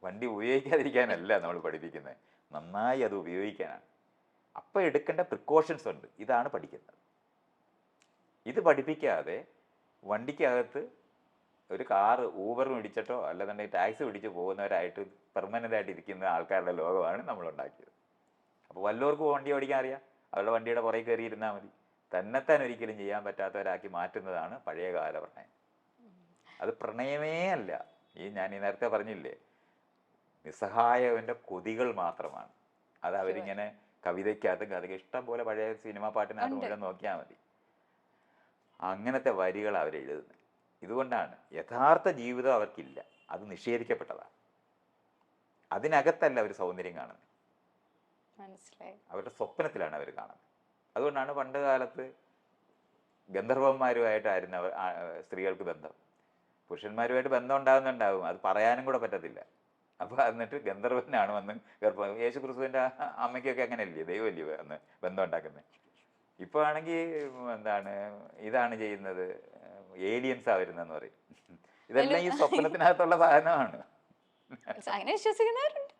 Speaker 1: വണ്ടി ഉപയോഗിക്കാതിരിക്കാനല്ല നമ്മൾ പഠിപ്പിക്കുന്നത്. നന്നായി അത് ഉപയോഗിക്കാനാണ്. അപ്പോൾ എടുക്കേണ്ട പ്രിക്കോഷൻസ് ഉണ്ട്. ഇതാണ് പഠിക്കുന്നത്. ഇത് പഠിപ്പിക്കാതെ വണ്ടിക്കകത്ത് ഒരു കാറ് ഊബർ പിടിച്ചിട്ടോ അല്ലെന്നുണ്ടെങ്കിൽ ടാക്സി പിടിച്ച് പോകുന്നവരായിട്ട് പെർമനൻ്റായിട്ട് ഇരിക്കുന്ന ആൾക്കാരുടെ ലോകമാണ് നമ്മളുണ്ടാക്കിയത്. അപ്പോൾ വല്ലവർക്കും വണ്ടി ഓടിക്കാൻ അറിയാം, അവരുടെ വണ്ടിയുടെ പുറകെ കയറിയിരുന്നാൽ മതി. തന്നെത്താൻ ഒരിക്കലും ചെയ്യാൻ പറ്റാത്തവരാക്കി മാറ്റുന്നതാണ് പഴയകാല പ്രണയം. അത് പ്രണയമേ അല്ല. ഞാൻ ഈ നേരത്തെ പറഞ്ഞില്ലേ, നിസ്സഹായവൻ്റെ കൊതികൾ മാത്രമാണ്. അത് അവരിങ്ങനെ കവിതയ്ക്കകത്തും കഥയ്ക്ക് ഇഷ്ടം പോലെ പഴയ സിനിമാ പാട്ടിനകത്ത് മുഴുവൻ നോക്കിയാൽ മതി, അങ്ങനത്തെ വരികൾ അവരെഴുതുന്നത്. ഇതുകൊണ്ടാണ് യഥാർത്ഥ ജീവിതം അവർക്കില്ല, അത് നിഷേധിക്കപ്പെട്ടതാണ്. അതിനകത്തല്ല അവർ സൗന്ദര്യം കാണുന്നത്,
Speaker 2: മനസ്സിലായി.
Speaker 1: അവരുടെ സ്വപ്നത്തിലാണ് അവർ കാണുന്നത്. അതുകൊണ്ടാണ് പണ്ട് കാലത്ത് ഗന്ധർവന്മാരുമായിട്ടായിരുന്നു സ്ത്രീകൾക്ക് ബന്ധം. പുരുഷന്മാരുമായിട്ട് ബന്ധം ഉണ്ടാകുന്നുണ്ടാവും, അത് പറയാനും കൂടെ പറ്റത്തില്ല. അപ്പോൾ എന്നിട്ട് ഗന്ധർവനാണ് വന്ന് ഗർഭം. യേശു ക്രിസ്തുവിൻ്റെ അമ്മയ്ക്കൊക്കെ അങ്ങനെയല്ലേ, ദൈവമല്ലേ അന്ന് ബന്ധം ഉണ്ടാക്കുന്നത്. ഇപ്പോൾ ആണെങ്കിൽ ഇതാണ് ചെയ്യുന്നത്, ഏലിയൻസാണ് വരുന്നതെന്ന് പറയും. ഇതെല്ലാം ഈ സ്വപ്നത്തിനകത്തുള്ള സാധനമാണ്.
Speaker 2: അങ്ങനെ വിശ്വസിക്കുന്നവരുണ്ട്.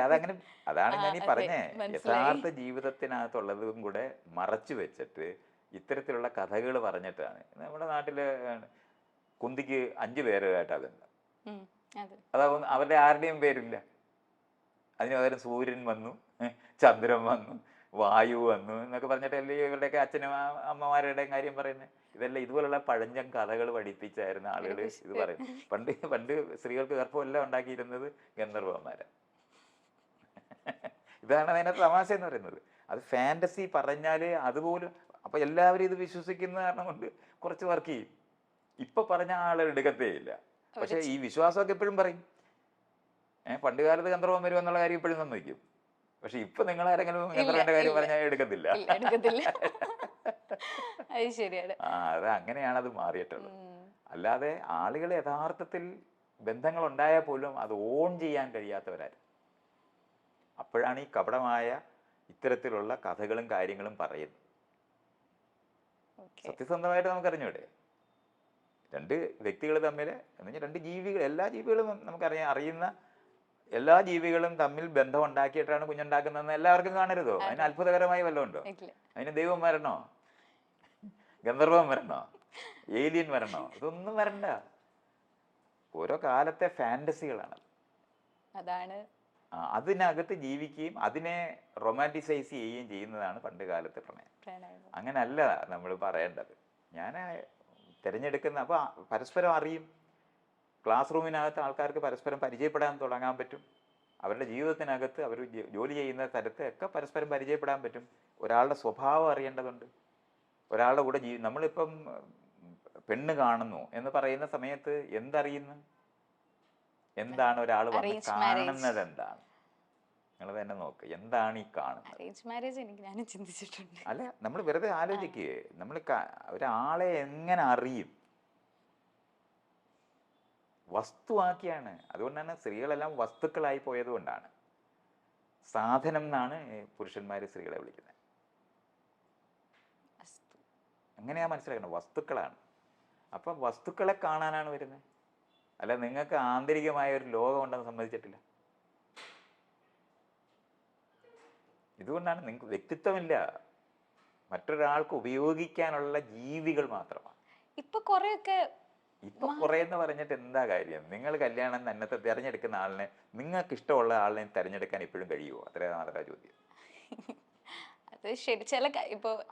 Speaker 1: അതങ്ങനെ, അതാണ് ഞാൻ ഈ പറഞ്ഞേ, യഥാർത്ഥ ജീവിതത്തിനകത്തുള്ളതും കൂടെ മറച്ചു വെച്ചിട്ട് ഇത്തരത്തിലുള്ള കഥകൾ പറഞ്ഞിട്ടാണ്. നമ്മുടെ നാട്ടില് കുന്തിക്ക് 5 പേരുമായിട്ടാണ് ബന്ധം. അതാവും അവരുടെ ആരുടെയും പേരില്ല. അതിന് പകരം സൂര്യൻ വന്നു, ചന്ദ്രൻ വന്നു, വായു വന്നു എന്നൊക്കെ പറഞ്ഞിട്ടല്ലേ ഇവരുടെയൊക്കെ അച്ഛനും അമ്മമാരുടെയും കാര്യം പറയുന്നത്. ഇതെല്ലാം ഇതുപോലുള്ള പഴഞ്ചൻ കഥകൾ പഠിപ്പിച്ചായിരുന്ന ആളുകൾ ഇത് പറയുന്നത്. പണ്ട് സ്ത്രീകൾക്ക് ഗർഭമെല്ലാം ഉണ്ടാക്കിയിരുന്നത് ഗന്ധർവന്മാരാണ്. ഇതാണ് അതിനകത്ത് തമാശ എന്ന് പറയുന്നത്. അത് ഫാൻറ്റസി പറഞ്ഞാൽ അതുപോലും, അപ്പം എല്ലാവരും ഇത് വിശ്വസിക്കുന്ന കാരണം കൊണ്ട് കുറച്ച് വർക്ക് ചെയ്യും. ഇപ്പം പറഞ്ഞ ആൾ എടുക്കത്തേ ഇല്ല. പക്ഷേ ഈ വിശ്വാസമൊക്കെ എപ്പോഴും പറയും. പണ്ട് കാലത്ത് ഗന്ധർവം വരും എന്നുള്ള കാര്യം ഇപ്പോഴും സമ്മതിക്കും. പക്ഷെ ഇപ്പൊ നിങ്ങൾ ആരെങ്കിലും ഗന്ധർവന്റെ കാര്യം പറഞ്ഞാൽ എടുക്കത്തില്ല. അത് അങ്ങനെയാണ് അത് മാറിയിട്ടുള്ളത്. അല്ലാതെ ആളുകൾ യഥാർത്ഥത്തിൽ ബന്ധങ്ങൾ ഉണ്ടായാൽ പോലും അത് ഓൺ ചെയ്യാൻ കഴിയാത്തവരായിരുന്നു. അപ്പോഴാണ് ഈ കപടമായ ഇത്തരത്തിലുള്ള കഥകളും കാര്യങ്ങളും പറയുന്നത്. സത്യസന്ധമായിട്ട് നമുക്കറിഞ്ഞൂടെ, 2 വ്യക്തികൾ തമ്മിൽ എന്ന് പറഞ്ഞാൽ 2 ജീവികൾ, എല്ലാ ജീവികളും അറിയുന്ന എല്ലാ ജീവികളും തമ്മിൽ ബന്ധം ഉണ്ടാക്കിയിട്ടാണ് കുഞ്ഞുണ്ടാക്കുന്നതെന്ന് എല്ലാവർക്കും കാണരുതോ? അതിന് അത്ഭുതകരമായി വല്ലതും ഉണ്ടോ? അതിന് ദൈവം വരണോ, ഗന്ധർവം വരണോ, ഏലിയൻ വരണോ? ഇതൊന്നും വരണ്ട. ഓരോ കാലത്തെ ഫാന്റസികളാണ്.
Speaker 2: അതാണ്
Speaker 1: അതിനകത്ത് ജീവിക്കുകയും അതിനെ റൊമാൻറ്റിസൈസ് ചെയ്യുകയും ചെയ്യുന്നതാണ് പണ്ട് കാലത്തെ പ്രണയം. അങ്ങനല്ല നമ്മൾ പറയേണ്ടത്. ഞാൻ തിരഞ്ഞെടുക്കുന്ന, അപ്പോൾ പരസ്പരം അറിയും. ക്ലാസ് റൂമിനകത്ത് ആൾക്കാർക്ക് പരസ്പരം പരിചയപ്പെടാൻ തുടങ്ങാൻ പറ്റും. അവരുടെ ജീവിതത്തിനകത്ത് അവർ ജോലി ചെയ്യുന്ന സ്ഥലത്ത് ഒക്കെ പരസ്പരം പരിചയപ്പെടാൻ പറ്റും. ഒരാളുടെ സ്വഭാവം അറിയേണ്ടതുണ്ട്. ഒരാളുടെ കൂടെ നമ്മളിപ്പം പെണ്ണ് കാണുന്നു എന്ന് പറയുന്ന സമയത്ത് എന്തറിയുന്നു? എന്താണ് ഒരാൾ വന്ന് കാണുന്നത്? എന്താണ്? നിങ്ങൾ തന്നെ നോക്ക്, എന്താണ് ഈ കാണുന്നത്? അല്ല, നമ്മൾ വെറുതെ ആലോചിക്കുക, നമ്മൾ ഒരാളെ എങ്ങനെ അറിയും? വസ്തുവാക്കിയാണ്. അതുകൊണ്ടാണ് സ്ത്രീകളെല്ലാം വസ്തുക്കളായി പോയത് കൊണ്ടാണ്. സാധനം എന്നാണ് പുരുഷന്മാർ സ്ത്രീകളെ വിളിക്കുന്നത്. അങ്ങനെയാ മനസ്സിലാക്കണം, വസ്തുക്കളാണ്. അപ്പം വസ്തുക്കളെ കാണാനാണ് വരുന്നത്. അല്ല, നിങ്ങൾക്ക് ആന്തരികമായ ഒരു ലോകം ഉണ്ടെന്ന് സമ്മതിച്ചിട്ടില്ല. ഇതുകൊണ്ടാണ് നിങ്ങൾക്ക് വ്യക്തിത്വമില്ല. മറ്റൊരാൾക്ക് ഉപയോഗിക്കാനുള്ള ജീവികൾ മാത്രമാണ്.
Speaker 2: ഇപ്പൊ കുറെ
Speaker 1: എന്ന് പറഞ്ഞിട്ട് എന്താ കാര്യം? നിങ്ങൾ കല്യാണം തന്നെ തിരഞ്ഞെടുക്കുന്ന ആളിനെ, നിങ്ങൾക്ക് ഇഷ്ടമുള്ള ആളിനെ തിരഞ്ഞെടുക്കാൻ ഇപ്പോഴും കഴിയുമോ? അത്ര ചോദ്യം.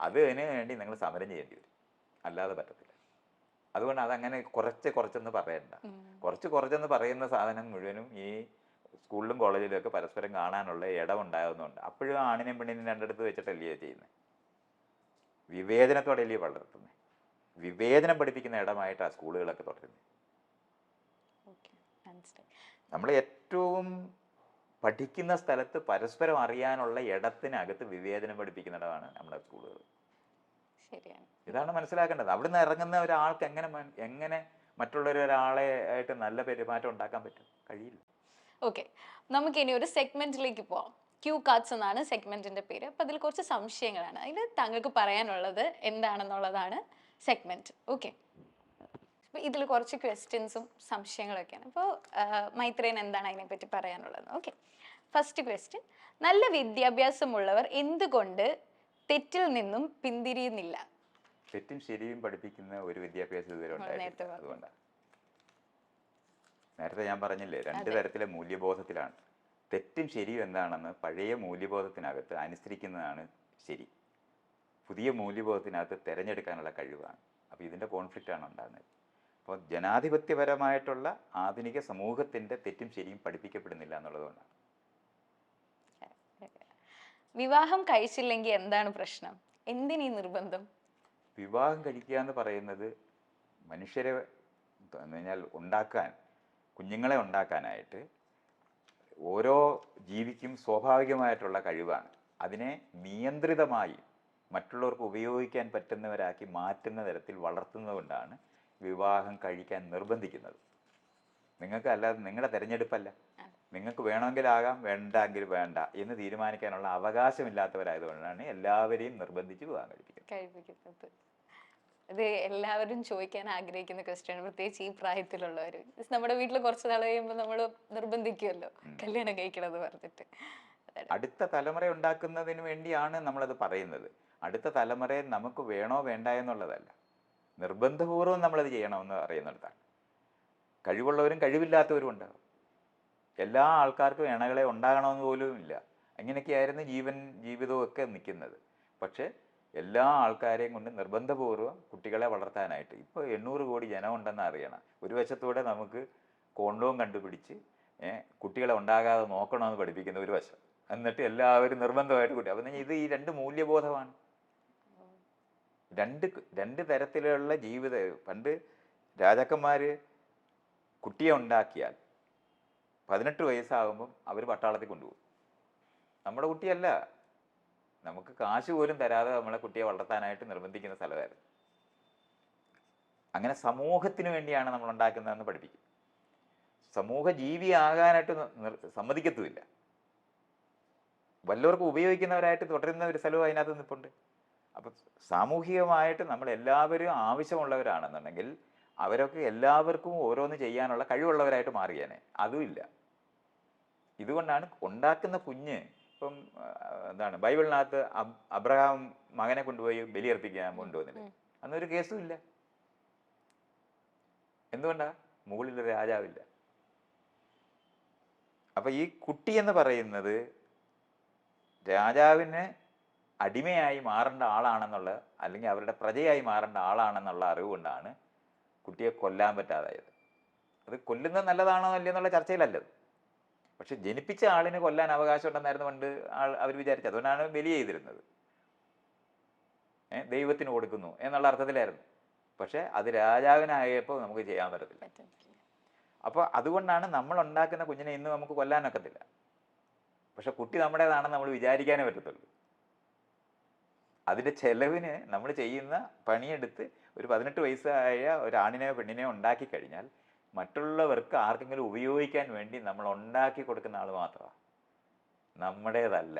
Speaker 1: അതിന് വേണ്ടി നിങ്ങൾ സമരം ചെയ്യേണ്ടി വരും, അല്ലാതെ പറ്റത്തില്ല. അതുകൊണ്ട് അതങ്ങനെ കുറച്ചെന്ന് പറയണ്ട. കുറച്ചെന്ന് പറയുന്ന സാധനം മുഴുവനും ഈ സ്കൂളിലും കോളേജിലും ഒക്കെ പരസ്പരം കാണാനുള്ള ഇടമുണ്ടാകുന്നുണ്ട്. അപ്പോഴും ആണിനെയും പെണ്ണിനെയും രണ്ടിടത്ത് വെച്ചിട്ടല്ലേ ചെയ്യുന്നത്? വിവേചനത്തോടെയല്ലേ വളർത്തുന്നത്? വിവേചനം പഠിപ്പിക്കുന്ന ഇടമായിട്ടാണ് സ്കൂളുകളൊക്കെ തുടരുന്നത്. നമ്മൾ ഏറ്റവും പഠിക്കുന്ന സ്ഥലത്ത് പരസ്പരം അറിയാനുള്ള ഇടത്തിനകത്ത് വിവേചനം പഠിപ്പിക്കുന്ന ഇടമാണ് നമ്മുടെ സ്കൂളുകൾ. ഇതാണ് മനസ്സിലാക്കേണ്ടത്. അവിടുന്ന് ഇറങ്ങുന്ന ഒരാൾക്ക് എങ്ങനെ മറ്റുള്ളൊരാളെ ആയിട്ട് നല്ല പെരുമാറ്റം ഉണ്ടാക്കാൻ പറ്റും? കഴിയില്ല.
Speaker 2: ഓക്കെ, നമുക്ക് ഇനി ഒരു സെഗ്മെന്റിലേക്ക് പോവാം. ക്യൂ കാർഡ്സ് എന്നാണ് സെഗ്മെന്റിന്റെ പേര്. അപ്പൊ അതിൽ കുറച്ച് സംശയങ്ങളാണ്. അതിൽ താങ്കൾക്ക് പറയാനുള്ളത് എന്താണെന്നുള്ളതാണ് സെഗ്മെന്റ്. ഓക്കെ, അപ്പൊ ഇതിൽ കുറച്ച് ക്വസ്റ്റ്യൻസും സംശയങ്ങളൊക്കെയാണ്. അപ്പോൾ മൈത്രേയൻ എന്താണ് അതിനെപ്പറ്റി പറയാനുള്ളത്? ഓക്കെ, ഫസ്റ്റ് ക്വസ്റ്റ്യൻ, നല്ല വിദ്യാഭ്യാസമുള്ളവർ എന്തുകൊണ്ട് തെറ്റിൽ നിന്നും പിന്തിരിയുന്നില്ല?
Speaker 1: തെറ്റും ശരിയും പഠിപ്പിക്കുന്ന ഒരു വിദ്യാഭ്യാസം ഇതുവരെ ഉണ്ടായിട്ടില്ല. അതുകൊണ്ടാണ് നേരത്തെ ഞാൻ പറഞ്ഞില്ലേ, 2 തരത്തിലെ മൂല്യബോധത്തിലാണ്. തെറ്റും ശരിയും എന്താണെന്ന് പഴയ മൂല്യബോധത്തിനകത്ത് അനുസരിക്കുന്നതാണ് ശരി. പുതിയ മൂല്യബോധത്തിനകത്ത് തിരഞ്ഞെടുക്കാനുള്ള കഴിവാണ്. അപ്പോൾ ഇതിൻ്റെ കോൺഫ്ലിക്റ്റാണ് ഉണ്ടാകുന്നത്. അപ്പോൾ ജനാധിപത്യപരമായിട്ടുള്ള ആധുനിക സമൂഹത്തിൻ്റെ തെറ്റും ശരിയും പഠിപ്പിക്കപ്പെടുന്നില്ല എന്നുള്ളതുകൊണ്ടാണ്.
Speaker 2: വിവാഹം കഴിച്ചില്ലെങ്കിൽ എന്താണ് പ്രശ്നം? എന്തിനീ നിർബന്ധം?
Speaker 1: വിവാഹം കഴിക്കുക എന്ന് പറയുന്നത് മനുഷ്യരെ എന്ന് പറഞ്ഞാൽ ഉണ്ടാക്കാൻ, കുഞ്ഞുങ്ങളെ ഉണ്ടാക്കാനായിട്ട് ഓരോ ജീവിക്കും സ്വാഭാവികമായിട്ടുള്ള കഴിവാണ്. അതിനെ നിയന്ത്രിതമായി മറ്റുള്ളവർക്ക് ഉപയോഗിക്കാൻ പറ്റുന്നവരാക്കി മാറ്റുന്ന തരത്തിൽ വളർത്തുന്നതുകൊണ്ടാണ് വിവാഹം കഴിക്കാൻ നിർബന്ധിക്കുന്നത്. നിങ്ങൾക്ക് അല്ലാതെ നിങ്ങളുടെ തിരഞ്ഞെടുപ്പല്ല. നിങ്ങൾക്ക് വേണമെങ്കിലാകാം, വേണ്ടെങ്കിൽ വേണ്ട എന്ന് തീരുമാനിക്കാനുള്ള അവകാശമില്ലാത്തവരായതുകൊണ്ടാണ് എല്ലാവരെയും നിർബന്ധിച്ച് വിവാഹം
Speaker 2: കഴിപ്പിക്കുന്നത്. ഇത് എല്ലാവരും ചോദിക്കാൻ ആഗ്രഹിക്കുന്ന ക്വസ്റ്റ്യൻ, പ്രത്യേകിച്ച് ഈ പ്രായത്തിലുള്ളവർ. നമ്മുടെ വീട്ടിൽ കുറച്ച് നാൾ കഴിയുമ്പോൾ നമ്മൾ നിർബന്ധിക്കുമല്ലോ കല്യാണം കഴിക്കണമെന്ന് പറഞ്ഞിട്ട്.
Speaker 1: അടുത്ത തലമുറ ഉണ്ടാക്കുന്നതിന് വേണ്ടിയാണ് നമ്മളത് പറയുന്നത്. അടുത്ത തലമുറയെ നമുക്ക് വേണോ വേണ്ട എന്നുള്ളതല്ല, നിർബന്ധപൂർവ്വം നമ്മളത് ചെയ്യണമെന്ന് അറിയുന്നിടത്താണ്. കഴിവുള്ളവരും കഴിവില്ലാത്തവരും ഉണ്ടാകും. എല്ലാ ആൾക്കാർക്കും ഇണകളെ ഉണ്ടാകണമെന്ന് പോലും ഇല്ല. അങ്ങനെയൊക്കെയായിരുന്നു ജീവിതവും ഒക്കെ നിൽക്കുന്നത്. പക്ഷേ എല്ലാ ആൾക്കാരെയും കൊണ്ട് നിർബന്ധപൂർവ്വം കുട്ടികളെ വളർത്താനായിട്ട് ഇപ്പോൾ 800 കോടി ജനമുണ്ടെന്ന് അറിയണം. ഒരു വശത്തൂടെ നമുക്ക് കോണ്ടവും കണ്ടുപിടിച്ച് കുട്ടികളെ ഉണ്ടാകാതെ നോക്കണമെന്ന് പഠിപ്പിക്കുന്ന ഒരു വശം, എന്നിട്ട് എല്ലാവരും നിർബന്ധമായിട്ട് കുട്ടി. അപ്പം ഇത് ഈ രണ്ട് മൂല്യബോധമാണ്. രണ്ട് തരത്തിലുള്ള ജീവിത. പണ്ട് രാജാക്കന്മാർ കുട്ടിയെ ഉണ്ടാക്കിയാൽ 18 വയസ്സാകുമ്പം അവർ പട്ടാളത്തിൽ കൊണ്ടുപോകും. നമ്മുടെ കുട്ടിയല്ല, നമുക്ക് കാശ് പോലും തരാതെ നമ്മളെ കുട്ടിയെ വളർത്താനായിട്ട് നിർബന്ധിക്കുന്ന സ്ഥലമായിരുന്നു. അങ്ങനെ സമൂഹത്തിന് വേണ്ടിയാണ് നമ്മൾ ഉണ്ടാക്കുന്നതെന്ന് പഠിപ്പിക്കും. സമൂഹ ജീവിയാകാനായിട്ട് സമ്മതിക്കത്തുമില്ല. വല്ലവർക്കും ഉപയോഗിക്കുന്നവരായിട്ട് തുടരുന്ന ഒരു സ്ഥലവും അതിനകത്ത് നിൽപ്പുണ്ട്. അപ്പം സാമൂഹികമായിട്ട് നമ്മളെല്ലാവരും ആവശ്യമുള്ളവരാണെന്നുണ്ടെങ്കിൽ അവരൊക്കെ എല്ലാവർക്കും ഓരോന്ന് ചെയ്യാനുള്ള കഴിവുള്ളവരായിട്ട് മാറിയേനെ. അതുമില്ല. ഇതുകൊണ്ടാണ് ഉണ്ടാക്കുന്ന കുഞ്ഞ് ഇപ്പം എന്താണ് ബൈബിളിനകത്ത് അബ്രഹാം മകനെ കൊണ്ടുപോയി ബലിയർപ്പിക്കാൻ കൊണ്ടുവന്നില്ല, അന്നൊരു കേസും ഇല്ല. എന്തുകൊണ്ടാ? മുകളിലൊരു രാജാവില്ല. അപ്പം ഈ കുട്ടി എന്ന് പറയുന്നത് രാജാവിന് അടിമയായി മാറേണ്ട ആളാണെന്നുള്ള, അല്ലെങ്കിൽ അവരുടെ പ്രജയായി മാറേണ്ട ആളാണെന്നുള്ള അറിവ് കൊണ്ടാണ് കുട്ടിയെ കൊല്ലാൻ പറ്റാതായത്. അത് കൊല്ലുന്നത് നല്ലതാണോ അല്ലെന്നുള്ള ചർച്ചയിലല്ലത്. പക്ഷെ ജനിപ്പിച്ച ആളിന് കൊല്ലാൻ അവകാശം ഉണ്ടെന്നായിരുന്നു പണ്ട് അവർ വിചാരിച്ചത്. അതുകൊണ്ടാണ് ബലി ചെയ്തിരുന്നത്. ദൈവത്തിന് കൊടുക്കുന്നു എന്നുള്ള അർത്ഥത്തിലായിരുന്നു. പക്ഷെ അത് രാജാവിനായപ്പോൾ നമുക്ക് ചെയ്യാൻ പറ്റത്തില്ല. അപ്പോൾ അതുകൊണ്ടാണ് നമ്മൾ ഉണ്ടാക്കുന്ന കുഞ്ഞിനെ ഇന്ന് നമുക്ക് കൊല്ലാനൊക്കത്തില്ല. പക്ഷെ കുട്ടി നമ്മുടേതാണെന്ന് നമ്മൾ വിചാരിക്കാനേ പറ്റത്തുള്ളൂ. അതിൻ്റെ ചെലവിന് നമ്മൾ ചെയ്യുന്ന പണിയെടുത്ത് ഒരു 18 വയസ്സായ ഒരാണിനെയോ പെണ്ണിനെയോ ഉണ്ടാക്കി കഴിഞ്ഞാൽ മറ്റുള്ളവർക്ക് ആർക്കെങ്കിലും ഉപയോഗിക്കാൻ വേണ്ടി നമ്മൾ ഉണ്ടാക്കി കൊടുക്കുന്ന ആൾ മാത്രമാണ്, നമ്മുടേതല്ല.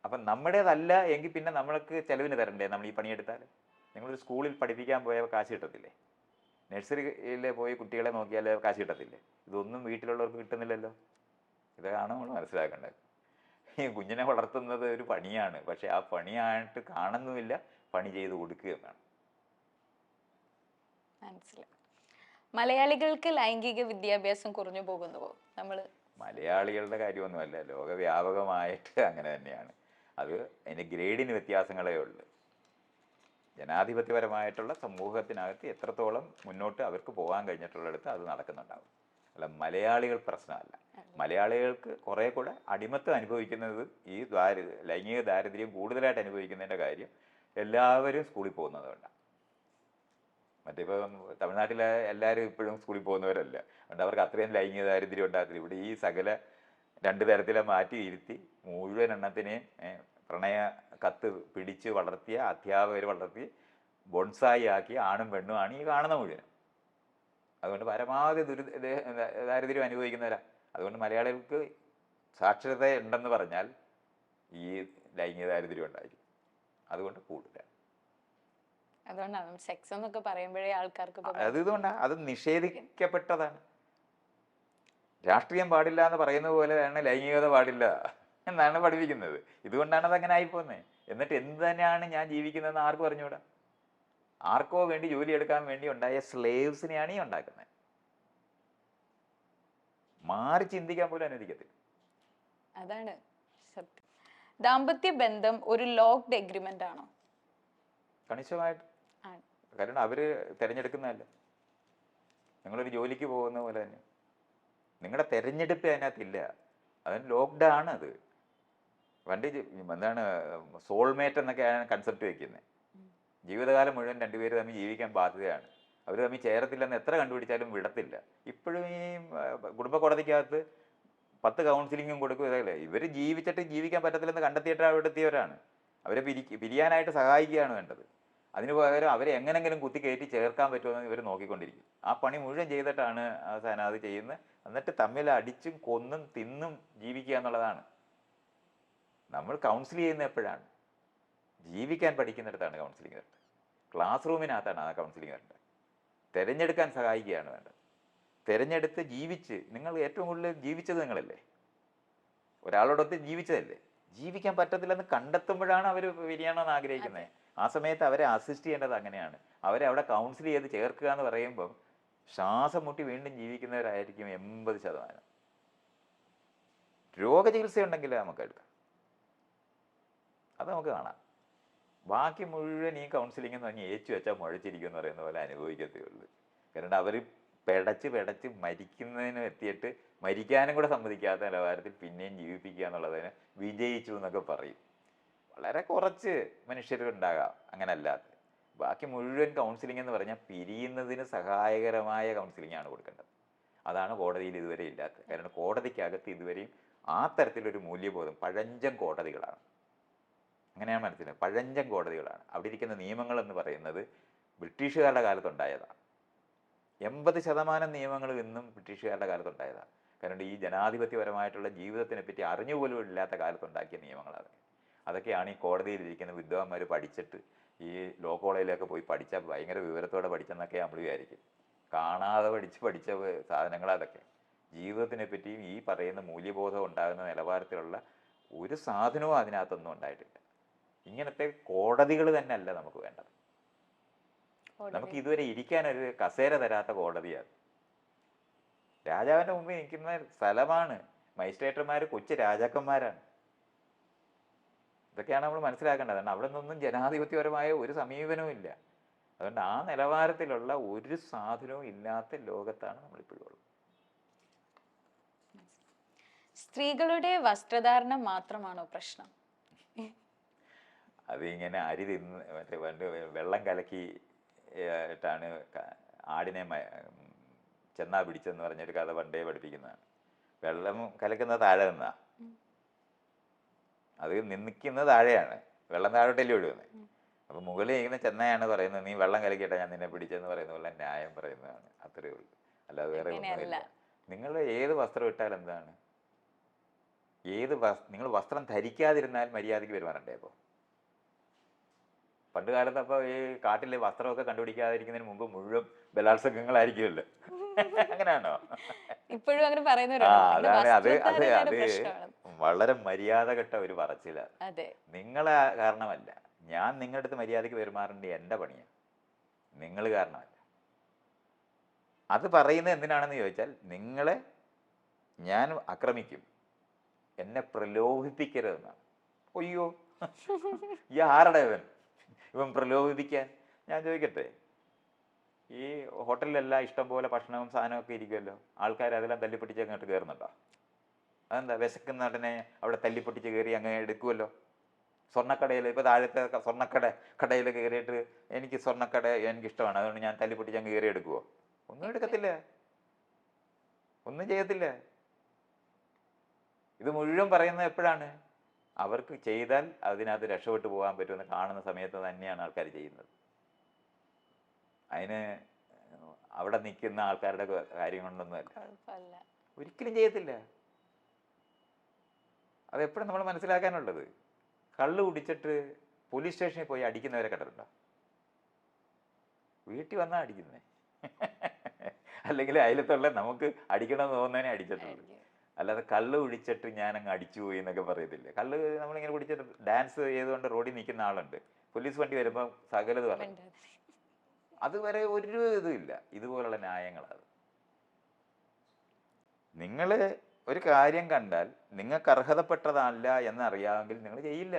Speaker 1: അപ്പം നമ്മുടേതല്ല എങ്കിൽ പിന്നെ നമ്മൾക്ക് ചെലവിന് തരണ്ടേ നമ്മൾ ഈ പണിയെടുത്താൽ? നിങ്ങളൊരു സ്കൂളിൽ പഠിപ്പിക്കാൻ പോയാൽ കാശ് കിട്ടത്തില്ലേ? നഴ്സറിയിൽ പോയി കുട്ടികളെ നോക്കിയാൽ കാശ് കിട്ടത്തില്ലേ? ഇതൊന്നും വീട്ടിലുള്ളവർക്ക് കിട്ടുന്നില്ലല്ലോ. ഇതാണ് നമ്മൾ മനസ്സിലാക്കേണ്ടത്. ഈ കുഞ്ഞിനെ വളർത്തുന്നത് ഒരു പണിയാണ്. പക്ഷെ ആ പണിയായിട്ട് കാണുന്നുമില്ല, പണി ചെയ്ത് കൊടുക്കുകയും വേണം.
Speaker 2: മനസ്സിലായി. മലയാളികൾക്ക് ലൈംഗിക വിദ്യാഭ്യാസം കുറഞ്ഞു പോകുന്നുവോ?
Speaker 1: മലയാളികളുടെ കാര്യമൊന്നുമല്ല, ലോകവ്യാപകമായിട്ട് അങ്ങനെ തന്നെയാണ്. അത് അതിൻ്റെ ഗ്രേഡിന് വ്യത്യാസങ്ങളേ ഉള്ളൂ. ജനാധിപത്യപരമായിട്ടുള്ള സമൂഹത്തിനകത്ത് എത്രത്തോളം മുന്നോട്ട് അവർക്ക് പോകാൻ കഴിഞ്ഞിട്ടുള്ളിടത്ത് അത് നടക്കുന്നുണ്ടാവും. അല്ല, മലയാളികൾ പ്രശ്നമല്ല. മലയാളികൾക്ക് കുറേ കൂടെ അടിമത്തം അനുഭവിക്കുന്നത്, ഈ ലൈംഗിക ദാരിദ്ര്യം കൂടുതലായിട്ട് അനുഭവിക്കുന്നതിൻ്റെ കാര്യം എല്ലാവരും സ്കൂളിൽ പോകുന്നതുകൊണ്ടാണ്. മറ്റിപ്പോൾ തമിഴ്നാട്ടിലെ എല്ലാവരും ഇപ്പോഴും സ്കൂളിൽ പോകുന്നവരല്ല. അതുകൊണ്ട് അവർക്ക് അത്രയും ലൈംഗിക ദാരിദ്ര്യം ഉണ്ടാകത്തില്ല. ഇവിടെ ഈ സകല 2 തരത്തിലെ മാറ്റി ഇരുത്തി മുഴുവൻ എണ്ണത്തിനെയും പ്രണയ കത്ത് പിടിച്ച് വളർത്തിയ അധ്യാപകർ വളർത്തി ബോൺസായി ആക്കി ആണും പെണ്ണും ആണ് ഈ കാണുന്ന മുഴുവൻ. അതുകൊണ്ട് പരമാവധി ദാരിദ്ര്യം അനുഭവിക്കുന്നവരാ. അതുകൊണ്ട് മലയാളികൾക്ക് സാക്ഷരത ഉണ്ടെന്ന് പറഞ്ഞാൽ ഈ ലൈംഗിക ദാരിദ്ര്യം ഉണ്ടായിരിക്കും. അതുകൊണ്ട് കൂടുതലാണ്.
Speaker 2: അതുകൊണ്ടാണ് സെക്സ് എന്നൊക്കെ പറയുമ്പോഴേ ആൾക്കാർക്ക്
Speaker 1: അതുകൊണ്ടാണ് അത് നിഷേധിക്കപ്പെട്ടതാണ്. രാഷ്ട്രീയം പാടില്ല എന്ന് പറയുന്ന പോലെയാണ് ലൈംഗികത പാടില്ല എന്നാണ് പഠിപ്പിക്കുന്നത്. ഇതുകൊണ്ടാണ് അതങ്ങനെ ആയിപ്പോകുന്നത്. എന്നിട്ട് എന്ത് തന്നെയാണ് ഞാൻ ജീവിക്കുന്നതെന്ന് ആർക്ക് പറഞ്ഞുകൂടാ? ആർക്കോ വേണ്ടി ജോലി എടുക്കാൻ വേണ്ടി ഉണ്ടായ സ്ലേവ്സിനെയാണ് ഈ ഉണ്ടാക്കുന്നത്. മാറി ചിന്തിക്കാൻ പോലും അനുവദിക്കത്തില്ല.
Speaker 2: അതാണ് സത്യം. ദാമ്പത്യ ബന്ധം ഒരു ലോക്ക്ഡ് എഗ്രിമെന്റ് ആണോ?
Speaker 1: കണിശമായിട്ട്. കാരണം അവര് തിരഞ്ഞെടുക്കുന്നതല്ല. നിങ്ങളൊരു ജോലിക്ക് പോകുന്ന പോലെ തന്നെ. നിങ്ങളുടെ തിരഞ്ഞെടുപ്പ് അതിനകത്തില്ല. അതിന് ലോക്ക്ഡാണ് അത്. പണ്ട് എന്താണ് സോൾമേറ്റ് എന്നൊക്കെയാണ് കൺസെപ്റ്റ് വെക്കുന്നത്. ജീവിതകാലം മുഴുവൻ രണ്ടുപേര് തമ്മിൽ ജീവിക്കാൻ ബാധ്യതയാണ്. അവർ തമ്മിൽ ചേരത്തില്ലെന്ന് എത്ര കണ്ടുപിടിച്ചാലും വിടത്തില്ല. ഇപ്പോഴും ഈ കുടുംബ കോടതിക്കകത്ത് 10 കൗൺസിലിങ്ങും കൊടുക്കും. ഇതല്ലേ ഇവർ ജീവിച്ചിട്ട് ജീവിക്കാൻ പറ്റത്തില്ലെന്ന് കണ്ടെത്തിയിട്ട് അവിടെ എത്തിയവരാണ്. അവരെ പിരിയാനായിട്ട് സഹായിക്കുകയാണ് വേണ്ടത്. അതിന് പകരം അവരെ എങ്ങനെങ്കിലും കുത്തി കയറ്റി ചേർക്കാൻ പറ്റുമെന്ന് ഇവർ നോക്കിക്കൊണ്ടിരിക്കും. ആ പണി മുഴുവൻ ചെയ്തിട്ടാണ് അവസാനം അത് ചെയ്യുന്നത്. എന്നിട്ട് തമ്മിൽ അടിച്ചും കൊന്നും തിന്നും ജീവിക്കുക എന്നുള്ളതാണ്. നമ്മൾ കൗൺസിൽ ചെയ്യുന്ന എപ്പോഴാണ്? ജീവിക്കാൻ പഠിക്കുന്നിടത്താണ് കൗൺസിലിംഗ് വരേണ്ടത്. ക്ലാസ് റൂമിനകത്താണ് ആ കൗൺസിലിംഗ് വരേണ്ടത്. തിരഞ്ഞെടുക്കാൻ സഹായിക്കുകയാണ് വേണ്ടത്. തിരഞ്ഞെടുത്ത് ജീവിച്ച്, നിങ്ങൾ ഏറ്റവും കൂടുതൽ ജീവിച്ചത് നിങ്ങളല്ലേ, ഒരാളോടൊത്ത് ജീവിച്ചതല്ലേ. ജീവിക്കാൻ പറ്റത്തില്ലെന്ന് കണ്ടെത്തുമ്പോഴാണ് അവർ പിരിയണമെന്ന് ആഗ്രഹിക്കുന്നത്. ആ സമയത്ത് അവരെ അസിസ്റ്റ് ചെയ്യേണ്ടത് അങ്ങനെയാണ്. അവരെ അവിടെ കൗൺസിൽ ചെയ്ത് ചേർക്കുക എന്ന് പറയുമ്പം ശ്വാസം മുട്ടി വീണ്ടും ജീവിക്കുന്നവരായിരിക്കും 80%. രോഗചികിത്സ ഉണ്ടെങ്കിൽ നമുക്ക് എടുക്കാം, അത് നമുക്ക് കാണാം. ബാക്കി മുഴുവൻ ഈ കൗൺസിലിംഗ് എന്ന് പറഞ്ഞാൽ ഏച്ചു വെച്ചാൽ മുഴച്ചിരിക്കും എന്ന് പറയുന്ന പോലെ അനുഭവിക്കത്തേ ഉള്ളൂ. കാരണം അവർ പെടച്ച് മരിക്കുന്നതിന് എത്തിയിട്ട് മരിക്കാനും കൂടെ സമ്മതിക്കാത്ത നിലവാരത്തിൽ പിന്നെയും ജീവിപ്പിക്കുക എന്നുള്ളതിന് വിജയിച്ചു എന്നൊക്കെ പറയും. വളരെ കുറച്ച് മനുഷ്യരുണ്ടാകാം അങ്ങനെ അല്ലാതെ. ബാക്കി മുഴുവൻ കൗൺസിലിംഗ് എന്ന് പറഞ്ഞാൽ പിരിയുന്നതിന് സഹായകരമായ കൗൺസിലിംഗ് ആണ് കൊടുക്കേണ്ടത്. അതാണ് കോടതിയിൽ ഇതുവരെ ഇല്ലാത്തത്. കാരണം കോടതിക്കകത്ത് ഇതുവരെയും ആ തരത്തിലൊരു മൂല്യബോധം, പഴഞ്ചൻ കോടതികളാണ്. അങ്ങനെയാണ് മനസ്സിലായത്, പഴഞ്ചൻ കോടതികളാണ്. അവിടെ ഇരിക്കുന്ന നിയമങ്ങൾ എന്ന് പറയുന്നത് ബ്രിട്ടീഷുകാരുടെ കാലത്തുണ്ടായതാണ്. 80% നിയമങ്ങളും ഇന്നും ബ്രിട്ടീഷുകാരുടെ കാലത്തുണ്ടായതാണ്. കാരണം ഈ ജനാധിപത്യപരമായിട്ടുള്ള ജീവിതത്തിനെ പറ്റി അറിഞ്ഞുപോലും ഇല്ലാത്ത കാലത്തുണ്ടാക്കിയ നിയമങ്ങളാണ്. അതൊക്കെയാണ് ഈ കോടതിയിലിരിക്കുന്ന വിദ്വാന്മാർ പഠിച്ചിട്ട് ഈ ലോ കോളേജിലൊക്കെ പോയി പഠിച്ചാൽ ഭയങ്കര വിവരത്തോടെ പഠിച്ചെന്നൊക്കെ നമ്മൾ വിചാരിക്കും. കാണാതെ പഠിച്ച സാധനങ്ങൾ അതൊക്കെ. ജീവിതത്തിനെ പറ്റിയും ഈ പറയുന്ന മൂല്യബോധം ഉണ്ടാകുന്ന നിലവാരത്തിലുള്ള ഒരു സാധനവും അതിനകത്തൊന്നും ഉണ്ടായിട്ടില്ല. ഇങ്ങനത്തെ കോടതികൾ തന്നെ അല്ല നമുക്ക് വേണ്ടത്. നമുക്ക് ഇതുവരെ ഇരിക്കാനൊരു കസേര തരാത്ത കോടതിയാണ്. രാജാവിൻ്റെ മുമ്പിൽ നിൽക്കുന്ന സ്ഥലമാണ്. മജിസ്ട്രേറ്റർമാർ കൊച്ചു രാജാക്കന്മാരാണ്. ഇതൊക്കെയാണ് നമ്മൾ മനസ്സിലാക്കേണ്ടത്. കാരണം അവിടെ നിന്നൊന്നും ജനാധിപത്യപരമായ ഒരു സമീപനവും ഇല്ല. അതുകൊണ്ട് ആ നിലവാരത്തിലുള്ള ഒരു സാധനവും ഇല്ലാത്ത ലോകത്താണ് നമ്മളിപ്പോഴും ഉള്ളത്.
Speaker 2: സ്ത്രീകളുടെ വസ്ത്രധാരണം മാത്രമാണോ പ്രശ്നം?
Speaker 1: അത് ഇങ്ങനെ അരി തിന്ന് മറ്റേ പണ്ട് വെള്ളം കലക്കി ാണ് ആടിനെ ചെന്നാ പിടിച്ചെന്ന് പറഞ്ഞൊരു കഥ പണ്ടേ പഠിപ്പിക്കുന്നതാണ്. വെള്ളം കലക്കുന്നത് താഴെ നിന്നാ, അത് നിൽക്കുന്നത് താഴെയാണ്, വെള്ളം താഴോട്ടല്ലേ ഒഴുകുന്നത്. അപ്പം മുകളിൽ ഇരിക്കുന്ന ചെന്നയാണ് പറയുന്നത് നീ വെള്ളം കലക്കിയിട്ടാ ഞാൻ നിന്നെ പിടിച്ചെന്ന് പറയുന്ന പോലെ ന്യായം പറയുന്നതാണ്. അത്രയേ ഉള്ളൂ, അല്ലാതെ വേറെ ഒന്നുമില്ല. നിങ്ങൾ ഏത് വസ്ത്രം ഇട്ടാൽ എന്താണ്? നിങ്ങൾ വസ്ത്രം ധരിക്കാതിരുന്നാൽ മര്യാദയ്ക്ക് പെരുമാറണ്ടേ? അപ്പോൾ പണ്ട് കാലത്ത് അപ്പോൾ ഈ കാട്ടിലെ വസ്ത്രമൊക്കെ കണ്ടുപിടിക്കാതിരിക്കുന്നതിന് മുമ്പ് മുഴുവൻ ബലാത്സംഗങ്ങളായിരിക്കുമല്ലോ. അങ്ങനെയാണോ?
Speaker 2: ഇപ്പോഴും അങ്ങനെ
Speaker 1: അതാണ് അത് വളരെ മര്യാദഘട്ട ഒരു പറച്ചിലാണ്. നിങ്ങളെ കാരണമല്ല, ഞാൻ നിങ്ങളുടെ അടുത്ത് മര്യാദയ്ക്ക് പെരുമാറേണ്ട എൻ്റെ പണിയാണ്, നിങ്ങൾ കാരണമല്ല. അത് പറയുന്നത് എന്തിനാണെന്ന് ചോദിച്ചാൽ, നിങ്ങളെ ഞാൻ ആക്രമിക്കും, എന്നെ പ്രലോഭിപ്പിക്കരുതെന്നാണ്. അയ്യോ, ഈ ആരുടെ ഇവൻ പ്രലോഭിപ്പിക്കാൻ? ഞാൻ ചോദിക്കട്ടെ, ഈ ഹോട്ടലിലെല്ലാം ഇഷ്ടംപോലെ ഭക്ഷണവും സാധനമൊക്കെ ഇരിക്കുമല്ലോ, ആൾക്കാർ അതെല്ലാം തല്ലിപ്പൊട്ടിച്ച് അങ്ങോട്ട് കയറുന്നുണ്ടോ? അതെന്താ? വിശക്കുന്ന നടനെ അവിടെ തല്ലിപ്പൊട്ടിച്ച് കയറി അങ്ങ് എടുക്കുമല്ലോ. സ്വർണ്ണക്കടയിൽ ഇപ്പോൾ താഴത്തെ കടയിൽ കയറിയിട്ട് എനിക്ക് സ്വർണ്ണക്കട എനിക്കിഷ്ടമാണ് അതുകൊണ്ട് ഞാൻ തല്ലിപ്പൊട്ടിച്ച് അങ്ങ് കയറി എടുക്കുമോ? ഒന്നും എടുക്കത്തില്ല, ഒന്നും ചെയ്യത്തില്ല. ഇത് മുഴുവൻ പറയുന്നത് എപ്പോഴാണ്? അവർക്ക് ചെയ്താൽ അതിനകത്ത് രക്ഷപ്പെട്ടു പോകാൻ പറ്റുമെന്ന് കാണുന്ന സമയത്ത് തന്നെയാണ് ആൾക്കാർ ചെയ്യുന്നത്. അതിന് അവിടെ നിൽക്കുന്ന ആൾക്കാരുടെ കാര്യം കൊണ്ടൊന്നുമല്ല, ഒരിക്കലും ചെയ്യത്തില്ല. അതെപ്പോഴും നമ്മൾ മനസ്സിലാക്കാനുള്ളത്. കള്ള് കുടിച്ചിട്ട് പോലീസ് സ്റ്റേഷനിൽ പോയി അടിക്കുന്നവരെ കണ്ടിട്ടുണ്ടോ? വീട്ടിൽ വന്നാൽ അടിക്കുന്നേ, അല്ലെങ്കിൽ അയലത്തുള്ള നമുക്ക് അടിക്കണമെന്ന് തോന്നുന്നതിനെ അടിച്ചിട്ടുള്ളൂ. അല്ലാതെ കള്ള് കുടിച്ചിട്ട് ഞാൻ അങ്ങ് അടിച്ചു പോയി എന്നൊക്കെ പറയത്തില്ല. കള്ള് നമ്മളിങ്ങനെ കുടിച്ചിട്ട് ഡാൻസ് ചെയ്തുകൊണ്ട് റോഡിൽ നിൽക്കുന്ന ആളുണ്ട്, പോലീസ് വണ്ടി വരുമ്പോൾ സകലത് പറയും. അതുവരെ ഒരു ഇതുമില്ല. ഇതുപോലുള്ള ന്യായങ്ങളത്. നിങ്ങൾ ഒരു കാര്യം കണ്ടാൽ നിങ്ങൾക്ക് അർഹതപ്പെട്ടതല്ല എന്നറിയാമെങ്കിൽ നിങ്ങൾ ചെയ്യില്ല.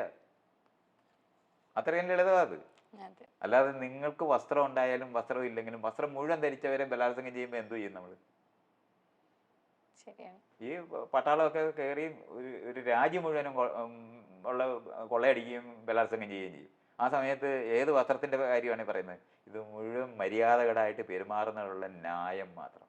Speaker 1: അത്രയും ലളിതമാണ് അത്.
Speaker 2: അതെ
Speaker 1: അല്ലാതെ നിങ്ങൾക്ക് വസ്ത്രം ഉണ്ടായാലും വസ്ത്രം ഇല്ലെങ്കിലും വസ്ത്രം മുഴുവൻ ധരിച്ചവരെ ബലാത്സംഗം ചെയ്യുമ്പോൾ എന്തു ചെയ്യും നമ്മൾ?
Speaker 2: ശരിയാണ്.
Speaker 1: ഈ പട്ടാളമൊക്കെ കയറി ഒരു രാജ്യം മുഴുവനും ഉള്ള കൊള്ളയടിക്കുകയും ബലാത്സംഗം ചെയ്യുകയും ചെയ്യും. ആ സമയത്ത് ഏത് വസ്ത്രത്തിൻ്റെ കാര്യമാണ് പറയുന്നത്? ഇത് മുഴുവൻ മര്യാദകേടായിട്ട് പെരുമാറുന്നതിനുള്ള ന്യായം മാത്രം.